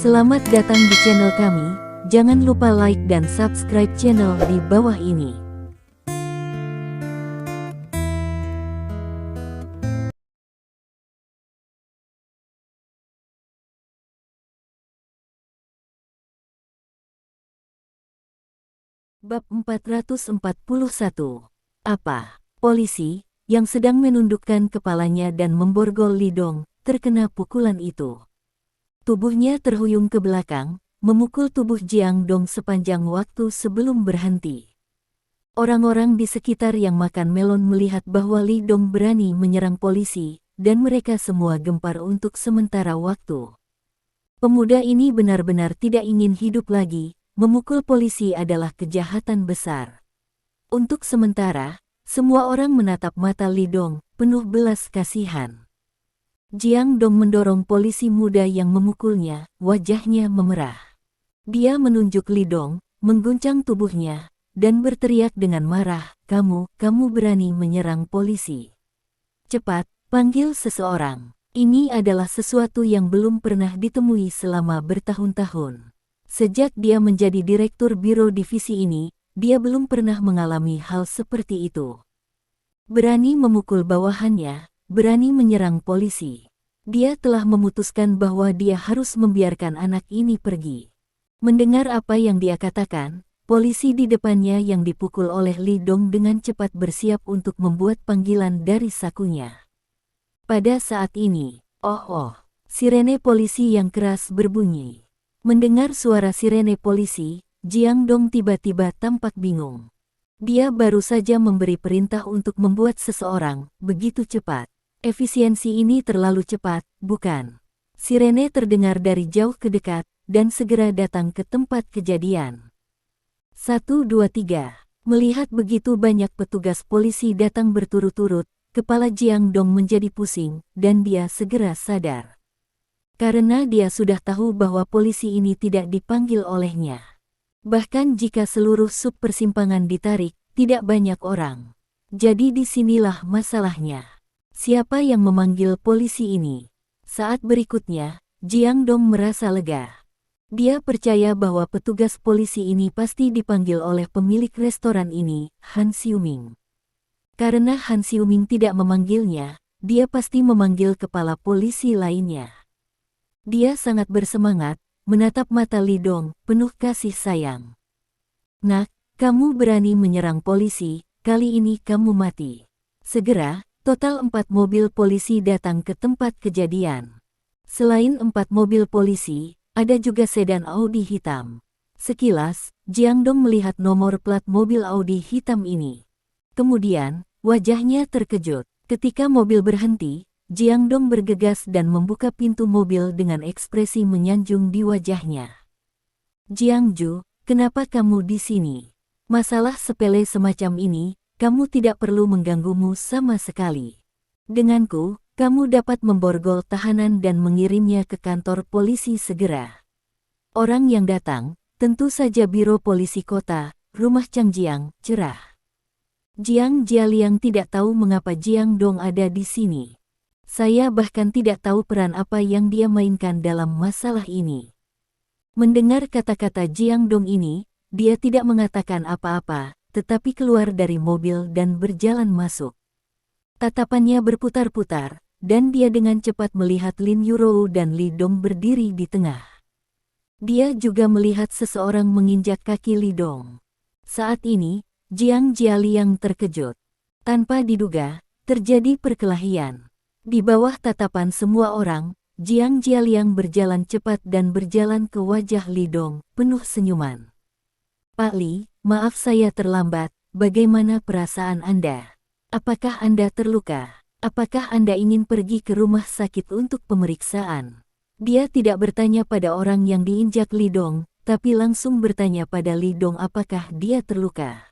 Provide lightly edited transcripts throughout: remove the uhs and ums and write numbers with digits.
Selamat datang di channel kami, jangan lupa like dan subscribe channel di bawah ini. Bab 441. Apa? Polisi, yang sedang menundukkan kepalanya dan memborgol Lidong, terkena pukulan itu. Tubuhnya terhuyung ke belakang, memukul tubuh Jiang Dong sepanjang waktu sebelum berhenti. Orang-orang di sekitar yang makan melon melihat bahwa Lidong berani menyerang polisi, dan mereka semua gempar untuk sementara waktu. Pemuda ini benar-benar tidak ingin hidup lagi, memukul polisi adalah kejahatan besar. Untuk sementara, semua orang menatap mata Lidong, penuh belas kasihan. Jiang Dong mendorong polisi muda yang memukulnya, wajahnya memerah. Dia menunjuk Lidong, mengguncang tubuhnya, dan berteriak dengan marah, kamu berani menyerang polisi. Cepat, panggil seseorang. Ini adalah sesuatu yang belum pernah ditemui selama bertahun-tahun. Sejak dia menjadi direktur biro divisi ini, dia belum pernah mengalami hal seperti itu. Berani memukul bawahannya, berani menyerang polisi. Dia telah memutuskan bahwa dia harus membiarkan anak ini pergi. Mendengar apa yang dia katakan, polisi di depannya yang dipukul oleh Lidong dengan cepat bersiap untuk membuat panggilan dari sakunya. Pada saat ini, sirene polisi yang keras berbunyi. Mendengar suara sirene polisi, Jiang Dong tiba-tiba tampak bingung. Dia baru saja memberi perintah untuk membuat seseorang, begitu cepat. Efisiensi ini terlalu cepat, bukan? Sirene terdengar dari jauh ke dekat, dan segera datang ke tempat kejadian. 1, 2, 3. Melihat begitu banyak petugas polisi datang berturut-turut, kepala Jiang Dong menjadi pusing, dan dia segera sadar. Karena dia sudah tahu bahwa polisi ini tidak dipanggil olehnya. Bahkan jika seluruh sub persimpangan ditarik, tidak banyak orang. Jadi disinilah masalahnya. Siapa yang memanggil polisi ini? Saat berikutnya, Jiang Dong merasa lega. Dia percaya bahwa petugas polisi ini pasti dipanggil oleh pemilik restoran ini, Han Xiuming. Karena Han Xiuming tidak memanggilnya, dia pasti memanggil kepala polisi lainnya. Dia sangat bersemangat, menatap mata Lidong, penuh kasih sayang. Nak, kamu berani menyerang polisi, kali ini kamu mati. Segera, total 4 mobil polisi datang ke tempat kejadian. Selain 4 mobil polisi, ada juga sedan Audi hitam. Sekilas, Jiang Dong melihat nomor plat mobil Audi hitam ini. Kemudian, wajahnya terkejut. Ketika mobil berhenti, Jiang Dong bergegas dan membuka pintu mobil dengan ekspresi menyanjung di wajahnya. Jiang Ju, kenapa kamu di sini? Masalah sepele semacam ini, kamu tidak perlu mengganggumu sama sekali. Denganku, kamu dapat memborgol tahanan dan mengirimnya ke kantor polisi segera. Orang yang datang, tentu saja biro polisi kota, rumah Changjiang, cerah. Jiang Jialiang tidak tahu mengapa Jiang Dong ada di sini. Saya bahkan tidak tahu peran apa yang dia mainkan dalam masalah ini. Mendengar kata-kata Jiang Dong ini, dia tidak mengatakan apa-apa, tetapi keluar dari mobil dan berjalan masuk. Tatapannya berputar-putar, dan dia dengan cepat melihat Lin Yurou dan Lidong berdiri di tengah. Dia juga melihat seseorang menginjak kaki Lidong. Saat ini, Jiang Jialiang terkejut. Tanpa diduga, terjadi perkelahian. Di bawah tatapan semua orang, Jiang Jialiang berjalan cepat dan berjalan ke wajah Lidong, penuh senyuman. Pak Li, maaf saya terlambat, bagaimana perasaan Anda? Apakah Anda terluka? Apakah Anda ingin pergi ke rumah sakit untuk pemeriksaan? Dia tidak bertanya pada orang yang diinjak Lidong, tapi langsung bertanya pada Lidong apakah dia terluka.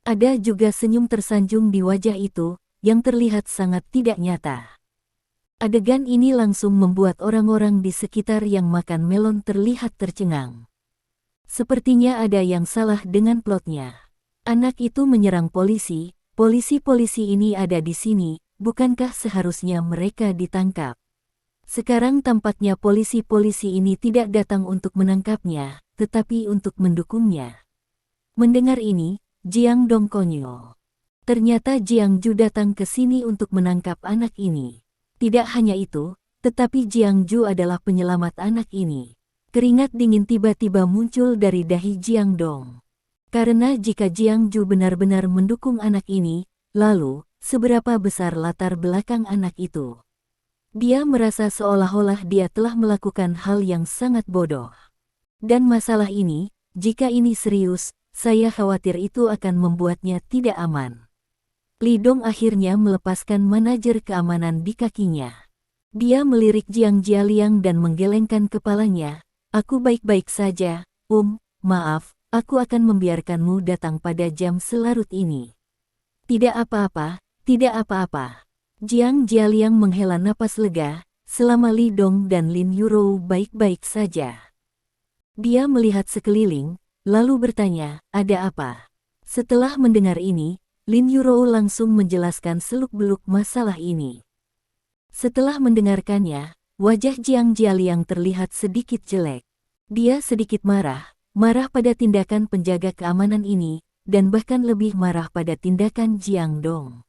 Ada juga senyum tersanjung di wajah itu, yang terlihat sangat tidak nyata. Adegan ini langsung membuat orang-orang di sekitar yang makan melon terlihat tercengang. Sepertinya ada yang salah dengan plotnya. Anak itu menyerang polisi ini ada di sini, bukankah seharusnya mereka ditangkap? Sekarang tampaknya polisi-polisi ini tidak datang untuk menangkapnya, tetapi untuk mendukungnya. Mendengar ini, Jiang Dong konyol. Ternyata Jiang Ju datang ke sini untuk menangkap anak ini. Tidak hanya itu, tetapi Jiang Ju adalah penyelamat anak ini. Keringat dingin tiba-tiba muncul dari dahi Jiang Dong. Karena jika Jiang Ju benar-benar mendukung anak ini, lalu, seberapa besar latar belakang anak itu? Dia merasa seolah-olah dia telah melakukan hal yang sangat bodoh. Dan masalah ini, jika ini serius, saya khawatir itu akan membuatnya tidak aman. Li Dong akhirnya melepaskan manajer keamanan di kakinya. Dia melirik Jiang Jialiang dan menggelengkan kepalanya. Aku baik-baik saja, maaf, aku akan membiarkanmu datang pada jam selarut ini. Tidak apa-apa, tidak apa-apa. Jiang Jialiang menghela napas lega, selama Li Dong dan Lin Yurou baik-baik saja. Dia melihat sekeliling, lalu bertanya, ada apa? Setelah mendengar ini, Lin Yurou langsung menjelaskan seluk-beluk masalah ini. Setelah mendengarkannya, wajah Jiang Jialiang terlihat sedikit jelek. Dia sedikit marah pada tindakan penjaga keamanan ini, dan bahkan lebih marah pada tindakan Jiang Dong.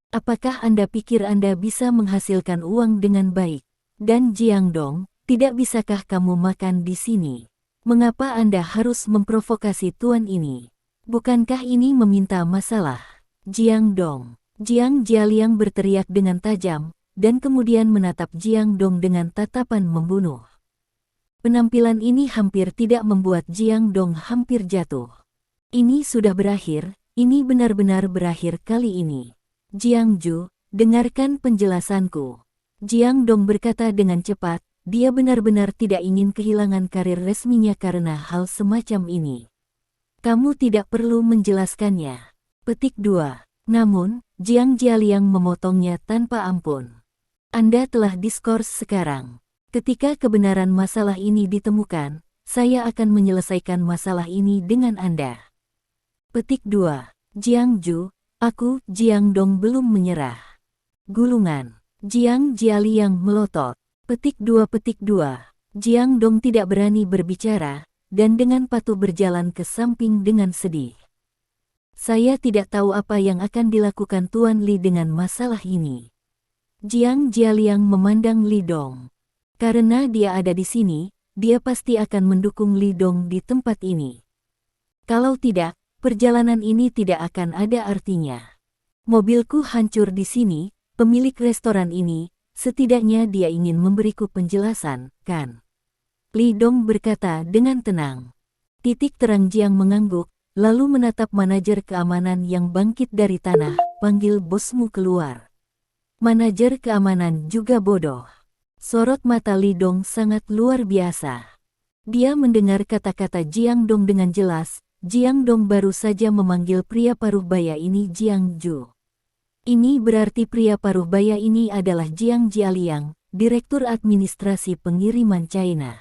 Apakah Anda pikir Anda bisa menghasilkan uang dengan baik? Dan Jiang Dong, tidak bisakah kamu makan di sini? Mengapa Anda harus memprovokasi tuan ini? Bukankah ini meminta masalah? Jiang Dong. Jiang Jialiang berteriak dengan tajam, dan kemudian menatap Jiang Dong dengan tatapan membunuh. Penampilan ini hampir tidak membuat Jiang Dong hampir jatuh. Ini sudah berakhir, ini benar-benar berakhir kali ini. Jiang Ju, dengarkan penjelasanku. Jiang Dong berkata dengan cepat, dia benar-benar tidak ingin kehilangan karir resminya karena hal semacam ini. Kamu tidak perlu menjelaskannya. Petik 2. Namun, Jiang Jialiang memotongnya tanpa ampun. Anda telah diskors sekarang. Ketika kebenaran masalah ini ditemukan, saya akan menyelesaikan masalah ini dengan Anda. Petik 2. Jiang Ju, aku, Jiang Dong belum menyerah. Gulungan. Jiang Jialiang melotot. Petik 2. Jiang Dong tidak berani berbicara, dan dengan patuh berjalan ke samping dengan sedih. Saya tidak tahu apa yang akan dilakukan Tuan Li dengan masalah ini. Jiang Jialiang memandang Li Dong. Karena dia ada di sini, dia pasti akan mendukung Li Dong di tempat ini. Kalau tidak, perjalanan ini tidak akan ada artinya. Mobilku hancur di sini, pemilik restoran ini, setidaknya dia ingin memberiku penjelasan, kan? Li Dong berkata dengan tenang. Titik terang Jiang mengangguk, lalu menatap manajer keamanan yang bangkit dari tanah, panggil bosmu keluar. Manajer keamanan juga bodoh. Sorot mata Li Dong sangat luar biasa. Dia mendengar kata-kata Jiang Dong dengan jelas. Jiang Dong baru saja memanggil pria paruh baya ini Jiang Ju. Ini berarti pria paruh baya ini adalah Jiang Jialiang, Direktur Administrasi Pengiriman China.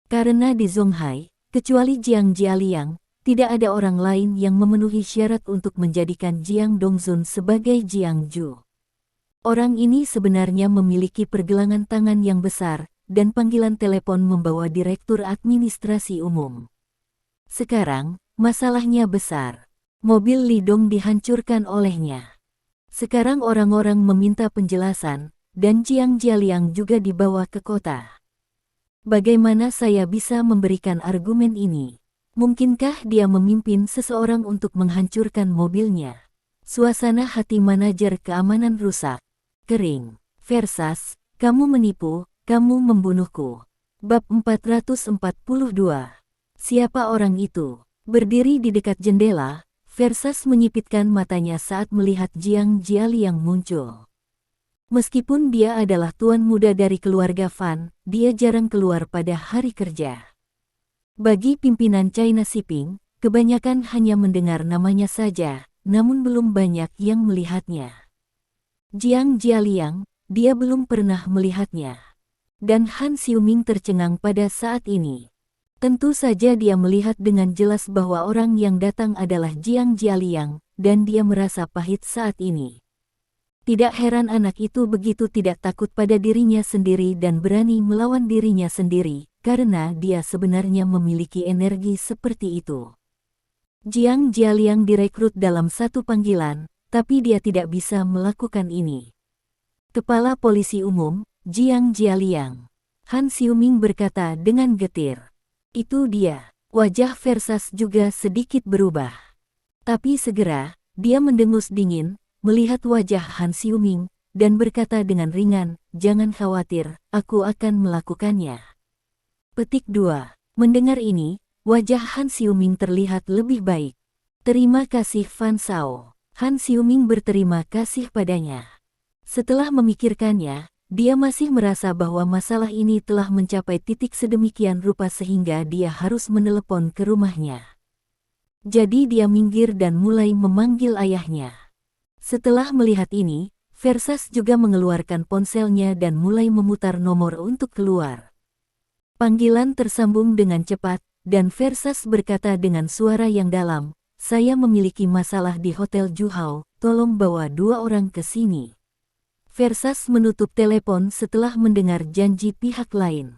Karena di Zhonghai, kecuali Jiang Jialiang, tidak ada orang lain yang memenuhi syarat untuk menjadikan Jiang Dongzun sebagai Jiang Ju. Orang ini sebenarnya memiliki pergelangan tangan yang besar, dan panggilan telepon membawa Direktur Administrasi Umum. Sekarang, masalahnya besar. Mobil Li Dong dihancurkan olehnya. Sekarang orang-orang meminta penjelasan, dan Jiang Jialiang juga dibawa ke kota. Bagaimana saya bisa memberikan argumen ini? Mungkinkah dia memimpin seseorang untuk menghancurkan mobilnya? Suasana hati manajer keamanan rusak. Kering. Versas, kamu menipu, kamu membunuhku. Bab 442. Siapa orang itu? Berdiri di dekat jendela, Versas menyipitkan matanya saat melihat Jiang Jialiang muncul. Meskipun dia adalah tuan muda dari keluarga Fan, dia jarang keluar pada hari kerja. Bagi pimpinan China Shipping, kebanyakan hanya mendengar namanya saja, namun belum banyak yang melihatnya. Jiang Jialiang, dia belum pernah melihatnya. Dan Han Xiuming tercengang pada saat ini. Tentu saja dia melihat dengan jelas bahwa orang yang datang adalah Jiang Jialiang, dan dia merasa pahit saat ini. Tidak heran anak itu begitu tidak takut pada dirinya sendiri dan berani melawan dirinya sendiri, karena dia sebenarnya memiliki energi seperti itu. Jiang Jialiang direkrut dalam satu panggilan, tapi dia tidak bisa melakukan ini. Kepala Polisi Umum, Jiang Jialiang. Han Xiuming berkata dengan getir. Itu dia. Wajah Versas juga sedikit berubah. Tapi segera, dia mendengus dingin, melihat wajah Han Xiuming, dan berkata dengan ringan, "Jangan khawatir, aku akan melakukannya." Petik 2. Mendengar ini, wajah Han Xiuming terlihat lebih baik. Terima kasih Fan Shao. Han Xiuming berterima kasih padanya. Setelah memikirkannya, dia masih merasa bahwa masalah ini telah mencapai titik sedemikian rupa sehingga dia harus menelepon ke rumahnya. Jadi dia minggir dan mulai memanggil ayahnya. Setelah melihat ini, Versas juga mengeluarkan ponselnya dan mulai memutar nomor untuk keluar. Panggilan tersambung dengan cepat, dan Versas berkata dengan suara yang dalam, "Saya memiliki masalah di Hotel Juhao, tolong bawa 2 orang ke sini." Versas menutup telepon setelah mendengar janji pihak lain.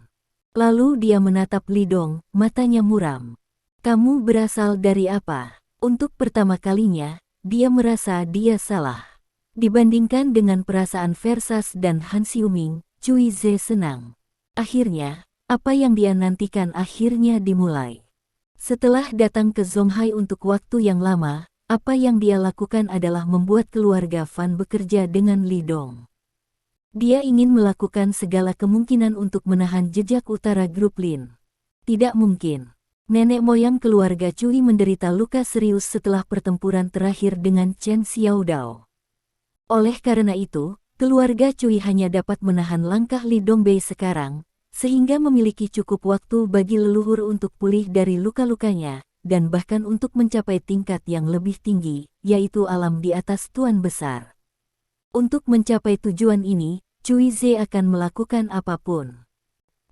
Lalu dia menatap Lidong, matanya muram. "Kamu berasal dari apa?" Untuk pertama kalinya, dia merasa dia salah. Dibandingkan dengan perasaan Versas dan Han Xiuming, Cui Ze senang. Akhirnya, apa yang dia nantikan akhirnya dimulai. Setelah datang ke Zonghai untuk waktu yang lama, apa yang dia lakukan adalah membuat keluarga Fan bekerja dengan Lidong. Dia ingin melakukan segala kemungkinan untuk menahan jejak utara grup Lin. Tidak mungkin. Nenek moyang keluarga Cui menderita luka serius setelah pertempuran terakhir dengan Chen Xiaodao. Oleh karena itu, keluarga Cui hanya dapat menahan langkah Li Dongbei sekarang, sehingga memiliki cukup waktu bagi leluhur untuk pulih dari luka-lukanya, dan bahkan untuk mencapai tingkat yang lebih tinggi, yaitu alam di atas Tuan Besar. Untuk mencapai tujuan ini, Cui Ze akan melakukan apapun.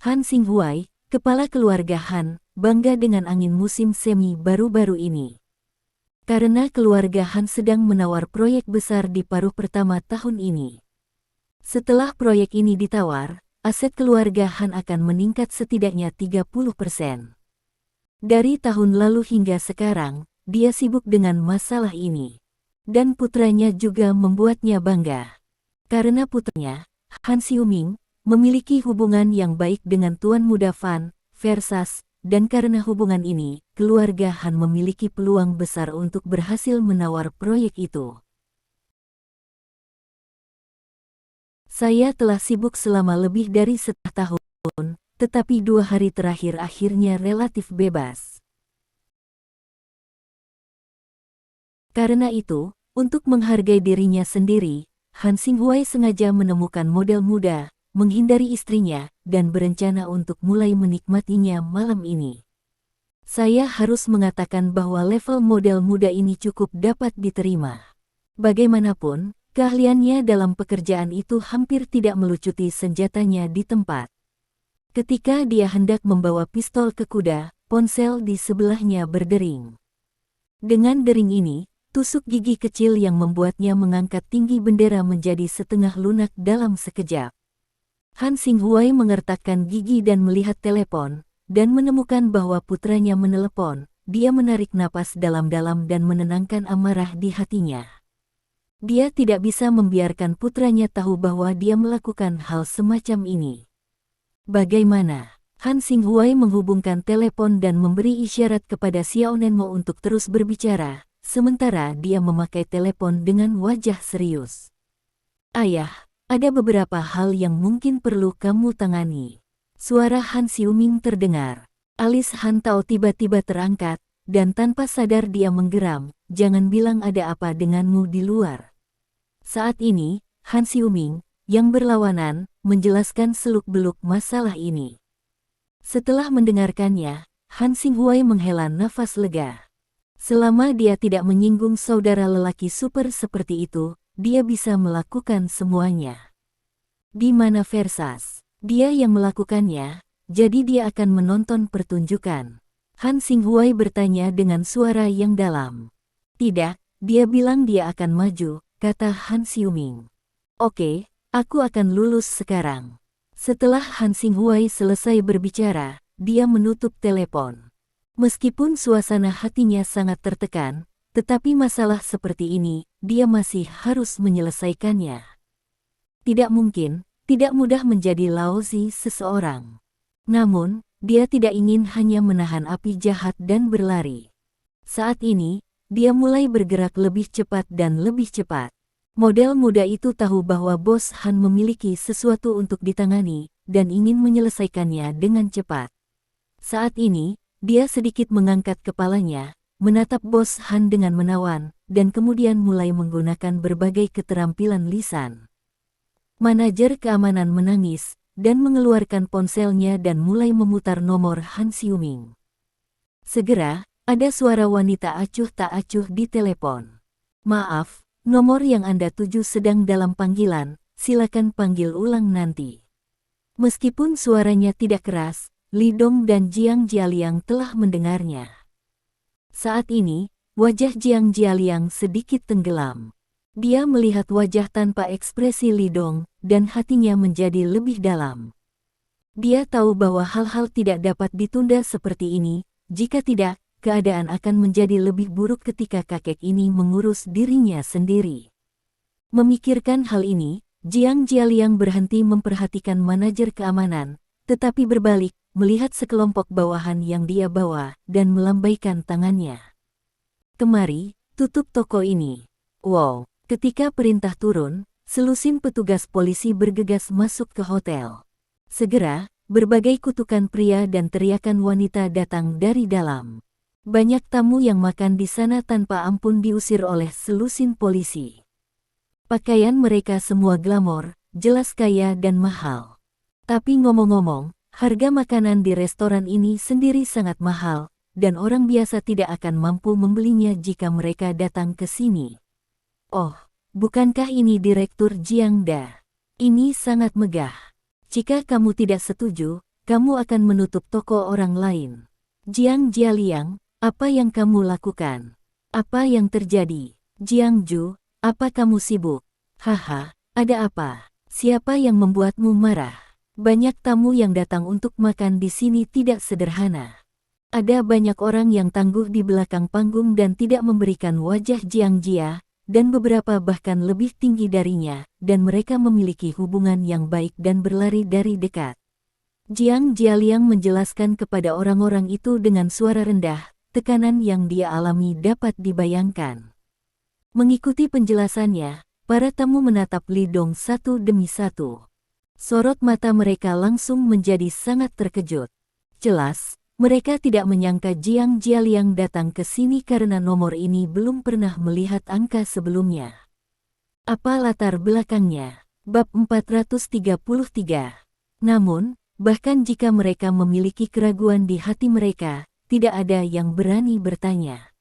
Han Xinghuai, kepala keluarga Han, bangga dengan angin musim semi baru-baru ini. Karena keluarga Han sedang menawar proyek besar di paruh pertama tahun ini. Setelah proyek ini ditawar, aset keluarga Han akan meningkat setidaknya 30%. Dari tahun lalu hingga sekarang, dia sibuk dengan masalah ini. Dan putranya juga membuatnya bangga. Karena putranya, Han Xiuming, memiliki hubungan yang baik dengan Tuan Muda Fan, Versas, dan karena hubungan ini, keluarga Han memiliki peluang besar untuk berhasil menawar proyek itu. Saya telah sibuk selama lebih dari setengah tahun, tetapi 2 hari terakhir akhirnya relatif bebas. Karena itu, untuk menghargai dirinya sendiri, Han Xinghuai sengaja menemukan model muda, menghindari istrinya, dan berencana untuk mulai menikmatinya malam ini. Saya harus mengatakan bahwa level model muda ini cukup dapat diterima. Bagaimanapun, keahliannya dalam pekerjaan itu hampir tidak melucuti senjatanya di tempat. Ketika dia hendak membawa pistol ke kuda, ponsel di sebelahnya berdering. Dengan dering ini, tusuk gigi kecil yang membuatnya mengangkat tinggi bendera menjadi setengah lunak dalam sekejap. Han Xinghuai mengertakkan gigi dan melihat telepon, dan menemukan bahwa putranya menelepon. Dia menarik napas dalam-dalam dan menenangkan amarah di hatinya. Dia tidak bisa membiarkan putranya tahu bahwa dia melakukan hal semacam ini. Bagaimana? Han Xinghuai menghubungkan telepon dan memberi isyarat kepada Xiao Nenmo untuk terus berbicara, sementara dia memakai telepon dengan wajah serius. "Ayah, ada beberapa hal yang mungkin perlu kamu tangani." Suara Han Xiuming terdengar. Alis Han Tao tiba-tiba terangkat, dan tanpa sadar dia menggeram, "Jangan bilang ada apa denganmu di luar." Saat ini, Han Xiuming, yang berlawanan, menjelaskan seluk-beluk masalah ini. Setelah mendengarkannya, Han Xinghuai menghela nafas lega. Selama dia tidak menyinggung saudara lelaki super seperti itu, dia bisa melakukan semuanya. Di mana Versas? Dia yang melakukannya, jadi dia akan menonton pertunjukan. Han Xinghuai bertanya dengan suara yang dalam. "Tidak, dia bilang dia akan maju," kata Han Xiuming. Oke, aku akan lulus sekarang. Setelah Han Xinghuai selesai berbicara, dia menutup telepon. Meskipun suasana hatinya sangat tertekan, tetapi masalah seperti ini, dia masih harus menyelesaikannya. Tidak mungkin, tidak mudah menjadi Laozi seseorang. Namun, dia tidak ingin hanya menahan api jahat dan berlari. Saat ini, dia mulai bergerak lebih cepat dan lebih cepat. Model muda itu tahu bahwa Bos Han memiliki sesuatu untuk ditangani, dan ingin menyelesaikannya dengan cepat. Saat ini, dia sedikit mengangkat kepalanya, menatap Bos Han dengan menawan, dan kemudian mulai menggunakan berbagai keterampilan lisan. Manajer keamanan menangis, dan mengeluarkan ponselnya dan mulai memutar nomor Han Xiuming. Segera, ada suara wanita acuh tak acuh di telepon. Maaf, nomor yang Anda tuju sedang dalam panggilan, silakan panggil ulang nanti. Meskipun suaranya tidak keras, Li Dong dan Jiang Jialiang telah mendengarnya. Saat ini, wajah Jiang Jialiang sedikit tenggelam. Dia melihat wajah tanpa ekspresi Li Dong, dan hatinya menjadi lebih dalam. Dia tahu bahwa hal-hal tidak dapat ditunda seperti ini, jika tidak, keadaan akan menjadi lebih buruk ketika kakek ini mengurus dirinya sendiri. Memikirkan hal ini, Jiang Jialiang berhenti memperhatikan manajer keamanan, tetapi berbalik, melihat sekelompok bawahan yang dia bawa, dan melambaikan tangannya. Kemari, tutup toko ini. Wow, ketika perintah turun, selusin petugas polisi bergegas masuk ke hotel. Segera, berbagai kutukan pria dan teriakan wanita datang dari dalam. Banyak tamu yang makan di sana tanpa ampun diusir oleh selusin polisi. Pakaian mereka semua glamor, jelas kaya dan mahal. Tapi ngomong-ngomong, harga makanan di restoran ini sendiri sangat mahal, dan orang biasa tidak akan mampu membelinya jika mereka datang ke sini. Oh, bukankah ini Direktur Jiang Da? Ini sangat megah. Jika kamu tidak setuju, kamu akan menutup toko orang lain. Jiang Jialiang, apa yang kamu lakukan? Apa yang terjadi? Jiang Ju, apa kamu sibuk? Haha, ada apa? Siapa yang membuatmu marah? Banyak tamu yang datang untuk makan di sini tidak sederhana. Ada banyak orang yang tangguh di belakang panggung dan tidak memberikan wajah Jiang Jia, dan beberapa bahkan lebih tinggi darinya, dan mereka memiliki hubungan yang baik dan berlari dari dekat. Jiang Jialiang menjelaskan kepada orang-orang itu dengan suara rendah, tekanan yang dia alami dapat dibayangkan. Mengikuti penjelasannya, para tamu menatap Li Dong satu demi satu. Sorot mata mereka langsung menjadi sangat terkejut. Jelas, mereka tidak menyangka Jiang Jialiang datang ke sini karena nomor ini belum pernah melihat angka sebelumnya. Apa latar belakangnya? Bab 433. Namun, bahkan jika mereka memiliki keraguan di hati mereka, tidak ada yang berani bertanya.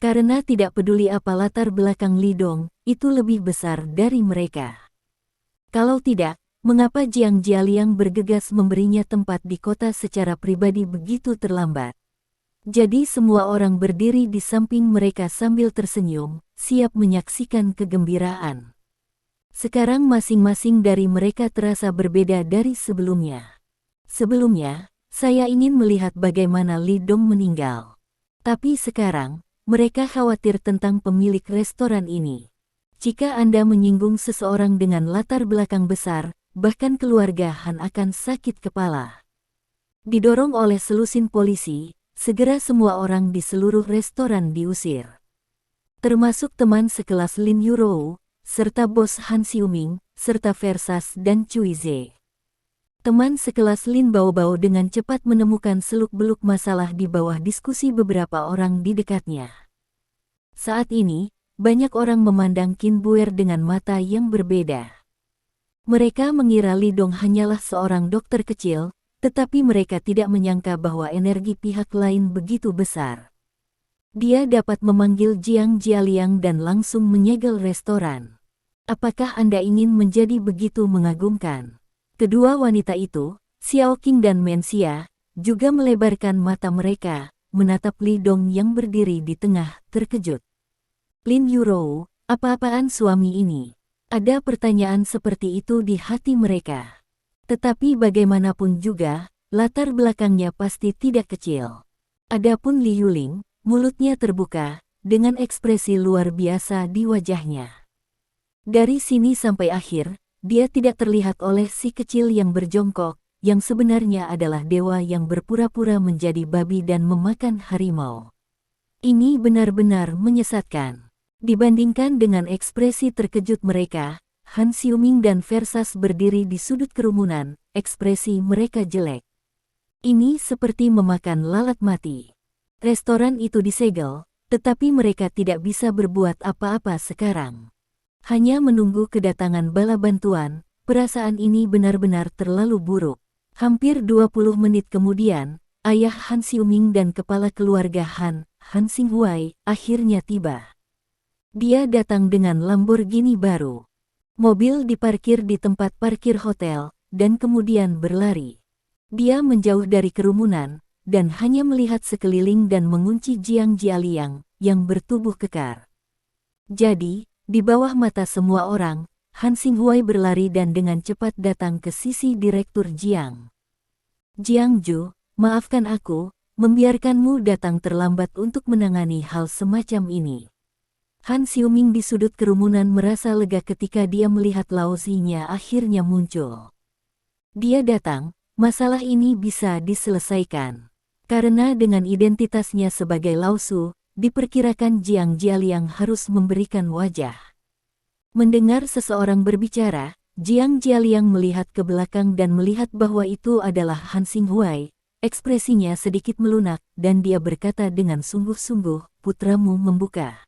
Karena tidak peduli apa latar belakang Li Dong, itu lebih besar dari mereka. Kalau tidak, mengapa Jiang Jialiang bergegas memberinya tempat di kota secara pribadi begitu terlambat? Jadi semua orang berdiri di samping mereka sambil tersenyum, siap menyaksikan kegembiraan. Sekarang masing-masing dari mereka terasa berbeda dari sebelumnya. Sebelumnya, saya ingin melihat bagaimana Li Dong meninggal. Tapi sekarang, mereka khawatir tentang pemilik restoran ini. Jika Anda menyinggung seseorang dengan latar belakang besar, bahkan keluarga Han akan sakit kepala. Didorong oleh selusin polisi, segera semua orang di seluruh restoran diusir. Termasuk teman sekelas Lin Yurou, serta Bos Han Xiuming, serta Versas dan Cui Ze. Teman sekelas Lin Baobao dengan cepat menemukan seluk-beluk masalah di bawah diskusi beberapa orang di dekatnya. Saat ini, banyak orang memandang Qin Buer dengan mata yang berbeda. Mereka mengira Li Dong hanyalah seorang dokter kecil, tetapi mereka tidak menyangka bahwa energi pihak lain begitu besar. Dia dapat memanggil Jiang Jialiang dan langsung menyegel restoran. Apakah Anda ingin menjadi begitu mengagumkan? Kedua wanita itu, Xiao Qing dan Menxia, juga melebarkan mata mereka, menatap Li Dong yang berdiri di tengah, terkejut. Lin Yurou, apa-apaan suami ini? Ada pertanyaan seperti itu di hati mereka. Tetapi bagaimanapun juga, latar belakangnya pasti tidak kecil. Adapun Li Yuling, mulutnya terbuka, dengan ekspresi luar biasa di wajahnya. Dari sini sampai akhir, dia tidak terlihat oleh si kecil yang berjongkok, yang sebenarnya adalah dewa yang berpura-pura menjadi babi dan memakan harimau. Ini benar-benar menyesatkan. Dibandingkan dengan ekspresi terkejut mereka, Han Xiuming dan Versas berdiri di sudut kerumunan, ekspresi mereka jelek. Ini seperti memakan lalat mati. Restoran itu disegel, tetapi mereka tidak bisa berbuat apa-apa sekarang. Hanya menunggu kedatangan bala bantuan, perasaan ini benar-benar terlalu buruk. Hampir 20 menit kemudian, ayah Han Xiuming dan kepala keluarga Han Xinghuai, akhirnya tiba. Dia datang dengan Lamborghini baru. Mobil diparkir di tempat parkir hotel, dan kemudian berlari. Dia menjauh dari kerumunan, dan hanya melihat sekeliling dan mengunci Jiang Jialiang, yang bertubuh kekar. Jadi, di bawah mata semua orang, Han Xinghuai berlari dan dengan cepat datang ke sisi Direktur Jiang. Jiang Ju, maafkan aku, membiarkanmu datang terlambat untuk menangani hal semacam ini. Han Xiuming di sudut kerumunan merasa lega ketika dia melihat Lao Zinya akhirnya muncul. Dia datang, masalah ini bisa diselesaikan. Karena dengan identitasnya sebagai Lao Su, diperkirakan Jiang Jialiang harus memberikan wajah. Mendengar seseorang berbicara, Jiang Jialiang melihat ke belakang dan melihat bahwa itu adalah Han Xinghuai. Ekspresinya sedikit melunak, dan dia berkata dengan sungguh-sungguh, putramu membuka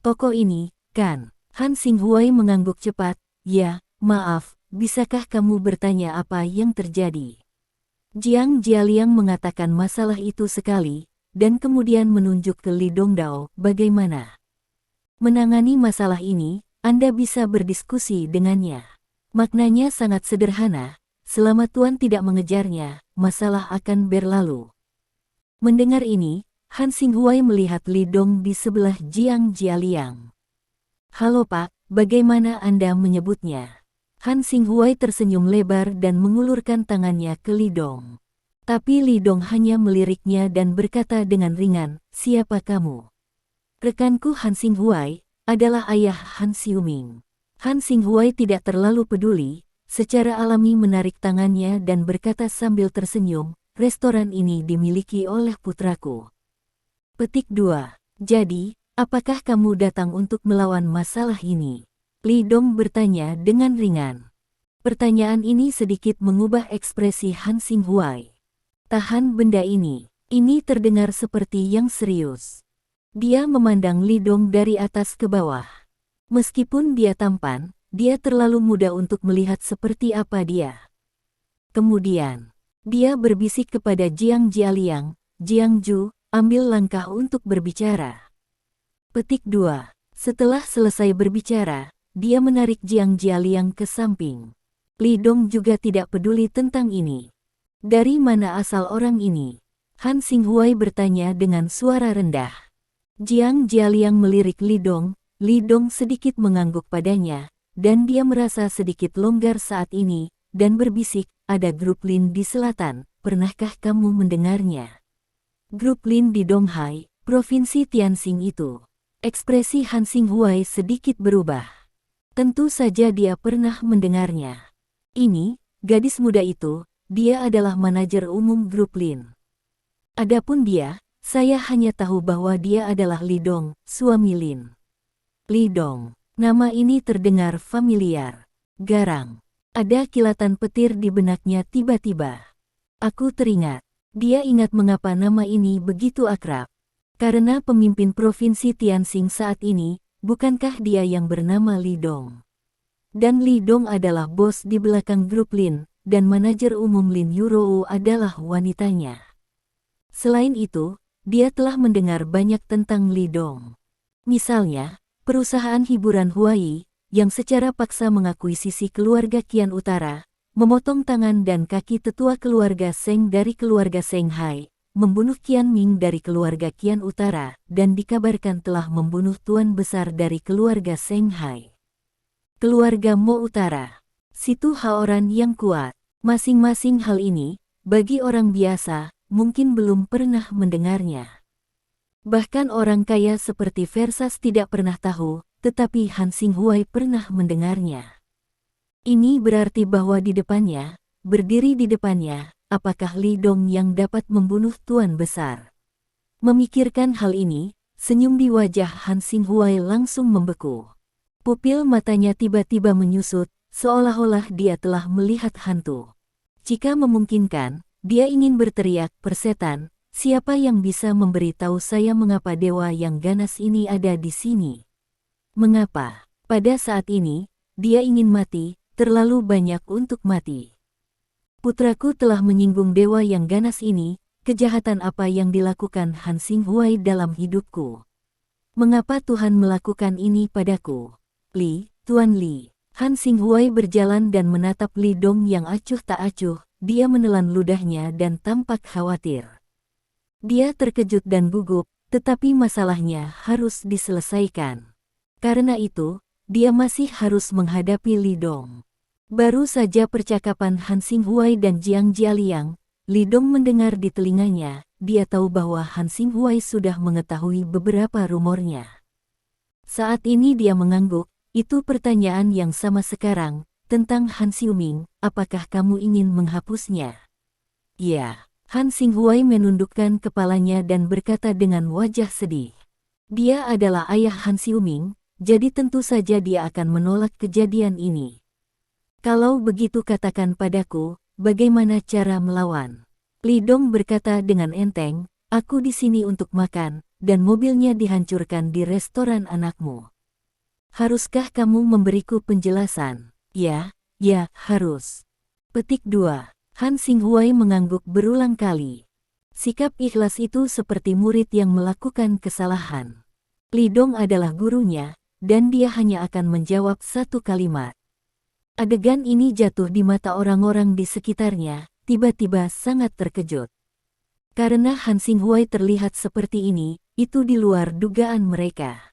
toko ini, kan? Han Xinghuai mengangguk cepat, ya, maaf, bisakah kamu bertanya apa yang terjadi? Jiang Jialiang mengatakan masalah itu sekali, dan kemudian menunjuk ke Li Dongdao, bagaimana menangani masalah ini, Anda bisa berdiskusi dengannya. Maknanya sangat sederhana, selama Tuan tidak mengejarnya, masalah akan berlalu. Mendengar ini, Han Xinghuai melihat Li Dong di sebelah Jiang Jialiang. Halo Pak, bagaimana Anda menyebutnya? Han Xinghuai tersenyum lebar dan mengulurkan tangannya ke Li Dong. Tapi Li Dong hanya meliriknya dan berkata dengan ringan, siapa kamu? Rekanku Han Xinghuai, adalah ayah Han Xiuming. Han Xinghuai tidak terlalu peduli, secara alami menarik tangannya dan berkata sambil tersenyum, restoran ini dimiliki oleh putraku. Petik 2. Jadi, apakah kamu datang untuk melawan masalah ini? Li Dong bertanya dengan ringan. Pertanyaan ini sedikit mengubah ekspresi Han Xinghuai. Tahan benda ini terdengar seperti yang serius. Dia memandang Li Dong dari atas ke bawah. Meskipun dia tampan, dia terlalu muda untuk melihat seperti apa dia. Kemudian, dia berbisik kepada Jiang Jialiang, Jiang Ju, ambil langkah untuk berbicara. Petik 2. Setelah selesai berbicara, dia menarik Jiang Jialiang ke samping. Li Dong juga tidak peduli tentang ini. Dari mana asal orang ini? Han Xinghuai bertanya dengan suara rendah. Jiang Jialiang melirik Li Dong sedikit mengangguk padanya, dan dia merasa sedikit longgar saat ini, dan berbisik, ada grup Lin di selatan, pernahkah kamu mendengarnya? Grup Lin di Donghai, Provinsi Tianxing itu. Ekspresi Han Xinghuai sedikit berubah. Tentu saja dia pernah mendengarnya. Ini, gadis muda itu, dia adalah manajer umum grup Lin. Adapun dia, saya hanya tahu bahwa dia adalah Li Dong, suami Lin. Li Dong, nama ini terdengar familiar. Garang. Ada kilatan petir di benaknya tiba-tiba. Aku teringat. Dia ingat mengapa nama ini begitu akrab. Karena pemimpin Provinsi Tianxing saat ini, bukankah dia yang bernama Li Dong? Dan Li Dong adalah bos di belakang grup Lin, dan manajer umum Lin Yurou adalah wanitanya. Selain itu, dia telah mendengar banyak tentang Li Dong. Misalnya, perusahaan hiburan Huai, yang secara paksa mengakuisisi keluarga Qian Utara, memotong tangan dan kaki tetua keluarga Seng dari keluarga Seng Hai, membunuh Qian Ming dari keluarga Qian Utara, dan dikabarkan telah membunuh tuan besar dari keluarga Seng Hai. keluarga Mo Utara. Situ Haoran yang kuat. Masing-masing hal ini, bagi orang biasa, mungkin belum pernah mendengarnya. Bahkan orang kaya seperti Versas tidak pernah tahu, tetapi Han Xinghuai pernah mendengarnya. Ini berarti bahwa di depannya, berdiri di depannya, apakah Li Dong yang dapat membunuh Tuan Besar? Memikirkan hal ini, senyum di wajah Han Xinghuai langsung membeku. Pupil matanya tiba-tiba menyusut, seolah-olah dia telah melihat hantu. Jika memungkinkan, dia ingin berteriak, "Persetan, siapa yang bisa memberitahu saya mengapa dewa yang ganas ini ada di sini? Mengapa, pada saat ini, dia ingin mati, terlalu banyak untuk mati. Putraku telah menyinggung dewa yang ganas ini, kejahatan apa yang dilakukan Han Xinghuai dalam hidupku? Mengapa Tuhan melakukan ini padaku? Li, Tuan Li." Han Xinghuai berjalan dan menatap Li Dong yang acuh tak acuh, dia menelan ludahnya dan tampak khawatir. Dia terkejut dan gugup, tetapi masalahnya harus diselesaikan. Karena itu, dia masih harus menghadapi Li Dong. Baru saja percakapan Han Xinghuai dan Jiang Jialiang, Li Dong mendengar di telinganya, dia tahu bahwa Han Xinghuai sudah mengetahui beberapa rumornya. Saat ini dia mengangguk. Itu pertanyaan yang sama sekarang, tentang Han Xiuming, apakah kamu ingin menghapusnya? Ya, Han Xinghuai menundukkan kepalanya dan berkata dengan wajah sedih. Dia adalah ayah Han Xiuming, jadi tentu saja dia akan menolak kejadian ini. Kalau begitu katakan padaku, bagaimana cara melawan? Li Dong berkata dengan enteng, aku di sini untuk makan, dan mobilnya dihancurkan di restoran anakmu. Haruskah kamu memberiku penjelasan? Ya, harus. Petik 2. Han Xinghuai mengangguk berulang kali. Sikap ikhlas itu seperti murid yang melakukan kesalahan. Li Dong adalah gurunya, dan dia hanya akan menjawab satu kalimat. Adegan ini jatuh di mata orang-orang di sekitarnya, tiba-tiba sangat terkejut. Karena Han Xinghuai terlihat seperti ini, itu di luar dugaan mereka.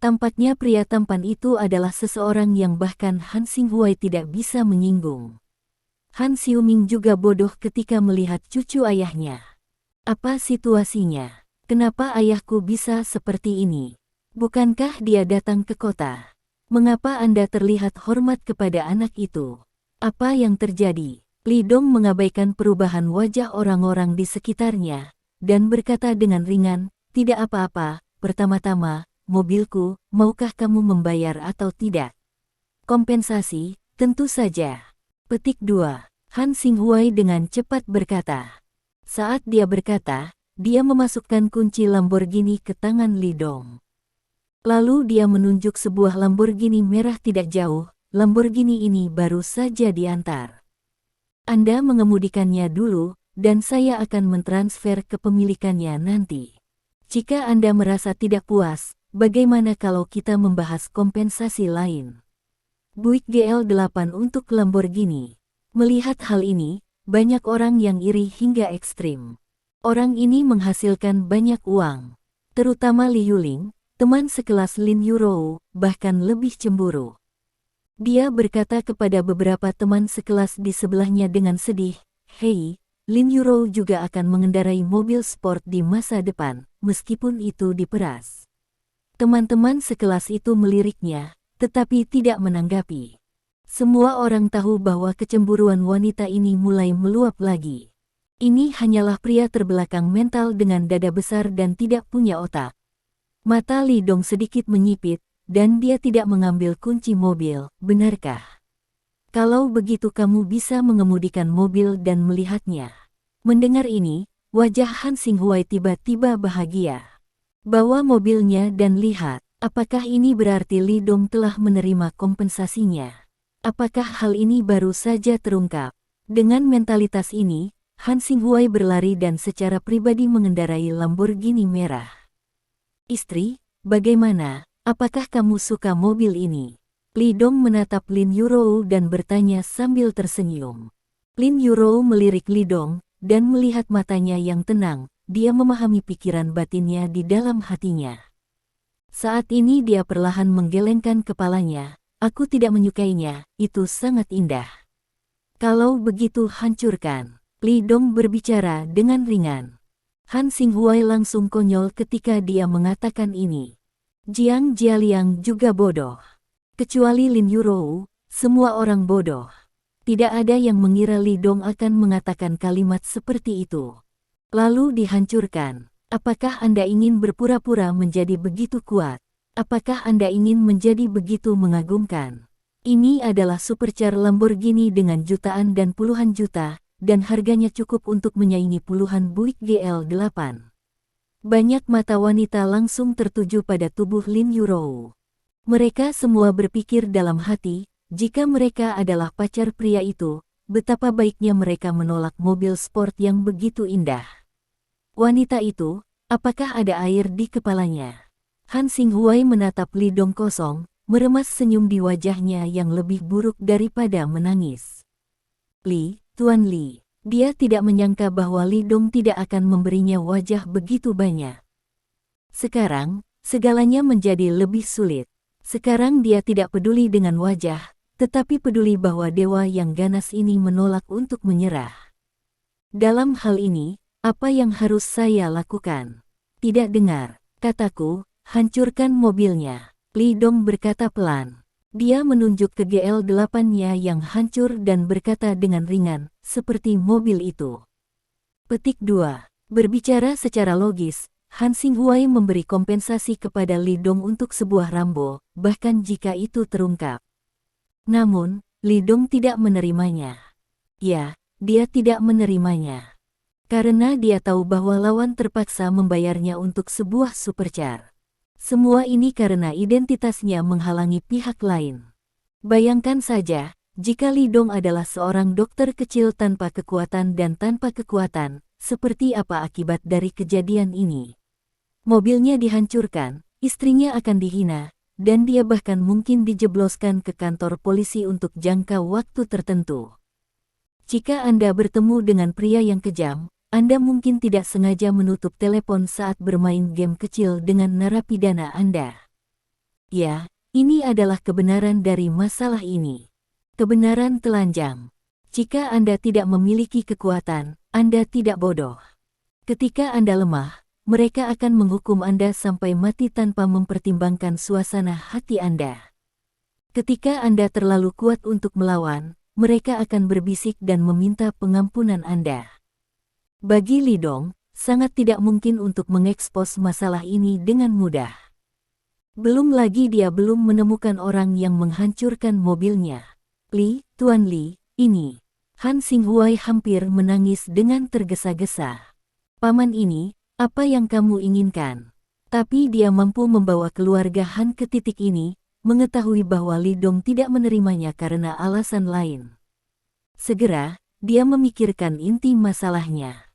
Tampaknya pria tampan itu adalah seseorang yang bahkan Han Xinghuai tidak bisa menyinggung. Han Xiuming juga bodoh ketika melihat cucu ayahnya. Apa situasinya? Kenapa ayahku bisa seperti ini? Bukankah dia datang ke kota? Mengapa Anda terlihat hormat kepada anak itu? Apa yang terjadi? Li Dong mengabaikan perubahan wajah orang-orang di sekitarnya, dan berkata dengan ringan, tidak apa-apa, pertama-tama, mobilku, maukah kamu membayar atau tidak? Kompensasi, tentu saja. Petik 2. Han Xinghuai dengan cepat berkata. Saat dia berkata, dia memasukkan kunci Lamborghini ke tangan Li Dong. Lalu dia menunjuk sebuah Lamborghini merah tidak jauh, Lamborghini ini baru saja diantar. Anda mengemudikannya dulu, dan saya akan mentransfer kepemilikannya nanti. Jika Anda merasa tidak puas, bagaimana kalau kita membahas kompensasi lain? Buick GL8 untuk Lamborghini. Melihat hal ini, banyak orang yang iri hingga ekstrim. Orang ini menghasilkan banyak uang. Terutama Li Yuling, teman sekelas Lin Yurou, bahkan lebih cemburu. Dia berkata kepada beberapa teman sekelas di sebelahnya dengan sedih, "Hei, Lin Yurou juga akan mengendarai mobil sport di masa depan, meskipun itu diperas." Teman-teman sekelas itu meliriknya, tetapi tidak menanggapi. Semua orang tahu bahwa kecemburuan wanita ini mulai meluap lagi. Ini hanyalah pria terbelakang mental dengan dada besar dan tidak punya otak. Mata Li Dong sedikit menyipit, dan dia tidak mengambil kunci mobil, benarkah? Kalau begitu kamu bisa mengemudikan mobil dan melihatnya. Mendengar ini, wajah Han Xinghuai tiba-tiba bahagia. Bawa mobilnya dan lihat, apakah ini berarti Li Dong telah menerima kompensasinya? Apakah hal ini baru saja terungkap? Dengan mentalitas ini, Han Xinghuai berlari dan secara pribadi mengendarai Lamborghini merah. Istri, bagaimana? Apakah kamu suka mobil ini? Li Dong menatap Lin Yurou dan bertanya sambil tersenyum. Lin Yurou melirik Li Dong, dan melihat matanya yang tenang, dia memahami pikiran batinnya di dalam hatinya. Saat ini dia perlahan menggelengkan kepalanya, aku tidak menyukainya, itu sangat indah. Kalau begitu hancurkan. Li Dong berbicara dengan ringan. Han Xinghuai langsung konyol ketika dia mengatakan ini. Jiang Jialiang juga bodoh. Kecuali Lin Yurou, semua orang bodoh. Tidak ada yang mengira Li Dong akan mengatakan kalimat seperti itu. Lalu dihancurkan. Apakah Anda ingin berpura-pura menjadi begitu kuat? Apakah Anda ingin menjadi begitu mengagumkan? Ini adalah supercar Lamborghini dengan jutaan dan puluhan juta, dan harganya cukup untuk menyaingi puluhan Buick GL8. Banyak mata wanita langsung tertuju pada tubuh Lin Yurou. Mereka semua berpikir dalam hati, jika mereka adalah pacar pria itu, betapa baiknya mereka menolak mobil sport yang begitu indah. Wanita itu, apakah ada air di kepalanya? Han Xinghuai menatap Li Dong kosong, meremas senyum di wajahnya yang lebih buruk daripada menangis. Tuan Li, dia tidak menyangka bahwa Li Dong tidak akan memberinya wajah begitu banyak. Sekarang, segalanya menjadi lebih sulit. Sekarang dia tidak peduli dengan wajah, tetapi peduli bahwa dewa yang ganas ini menolak untuk menyerah. Dalam hal ini, apa yang harus saya lakukan? Tidak dengar, kataku, hancurkan mobilnya. Li Dong berkata pelan. Dia menunjuk ke GL8-nya yang hancur dan berkata dengan ringan, seperti mobil itu. Petik 2. Berbicara secara logis, Han Xinghuai memberi kompensasi kepada Li Dong untuk sebuah Rambo, bahkan jika itu terungkap. Namun, Li Dong tidak menerimanya. Ya, dia tidak menerimanya. Karena dia tahu bahwa lawan terpaksa membayarnya untuk sebuah supercar. Semua ini karena identitasnya menghalangi pihak lain. Bayangkan saja, jika Li Dong adalah seorang dokter kecil tanpa kekuatan dan tanpa kekuatan, seperti apa akibat dari kejadian ini? Mobilnya dihancurkan, istrinya akan dihina, dan dia bahkan mungkin dijebloskan ke kantor polisi untuk jangka waktu tertentu. Jika Anda bertemu dengan pria yang kejam, Anda mungkin tidak sengaja menutup telepon saat bermain game kecil dengan narapidana Anda. Ya, ini adalah kebenaran dari masalah ini. Kebenaran telanjang. Jika Anda tidak memiliki kekuatan, Anda tidak bodoh. Ketika Anda lemah, mereka akan menghukum Anda sampai mati tanpa mempertimbangkan suasana hati Anda. Ketika Anda terlalu kuat untuk melawan, mereka akan berbisik dan meminta pengampunan Anda. Bagi Li Dong, sangat tidak mungkin untuk mengekspos masalah ini dengan mudah. Belum lagi dia belum menemukan orang yang menghancurkan mobilnya. Tuan Li, ini. Han Xinghuai hampir menangis dengan tergesa-gesa. Paman ini, apa yang kamu inginkan? Tapi dia mampu membawa keluarga Han ke titik ini, mengetahui bahwa Li Dong tidak menerimanya karena alasan lain. Segera, dia memikirkan inti masalahnya.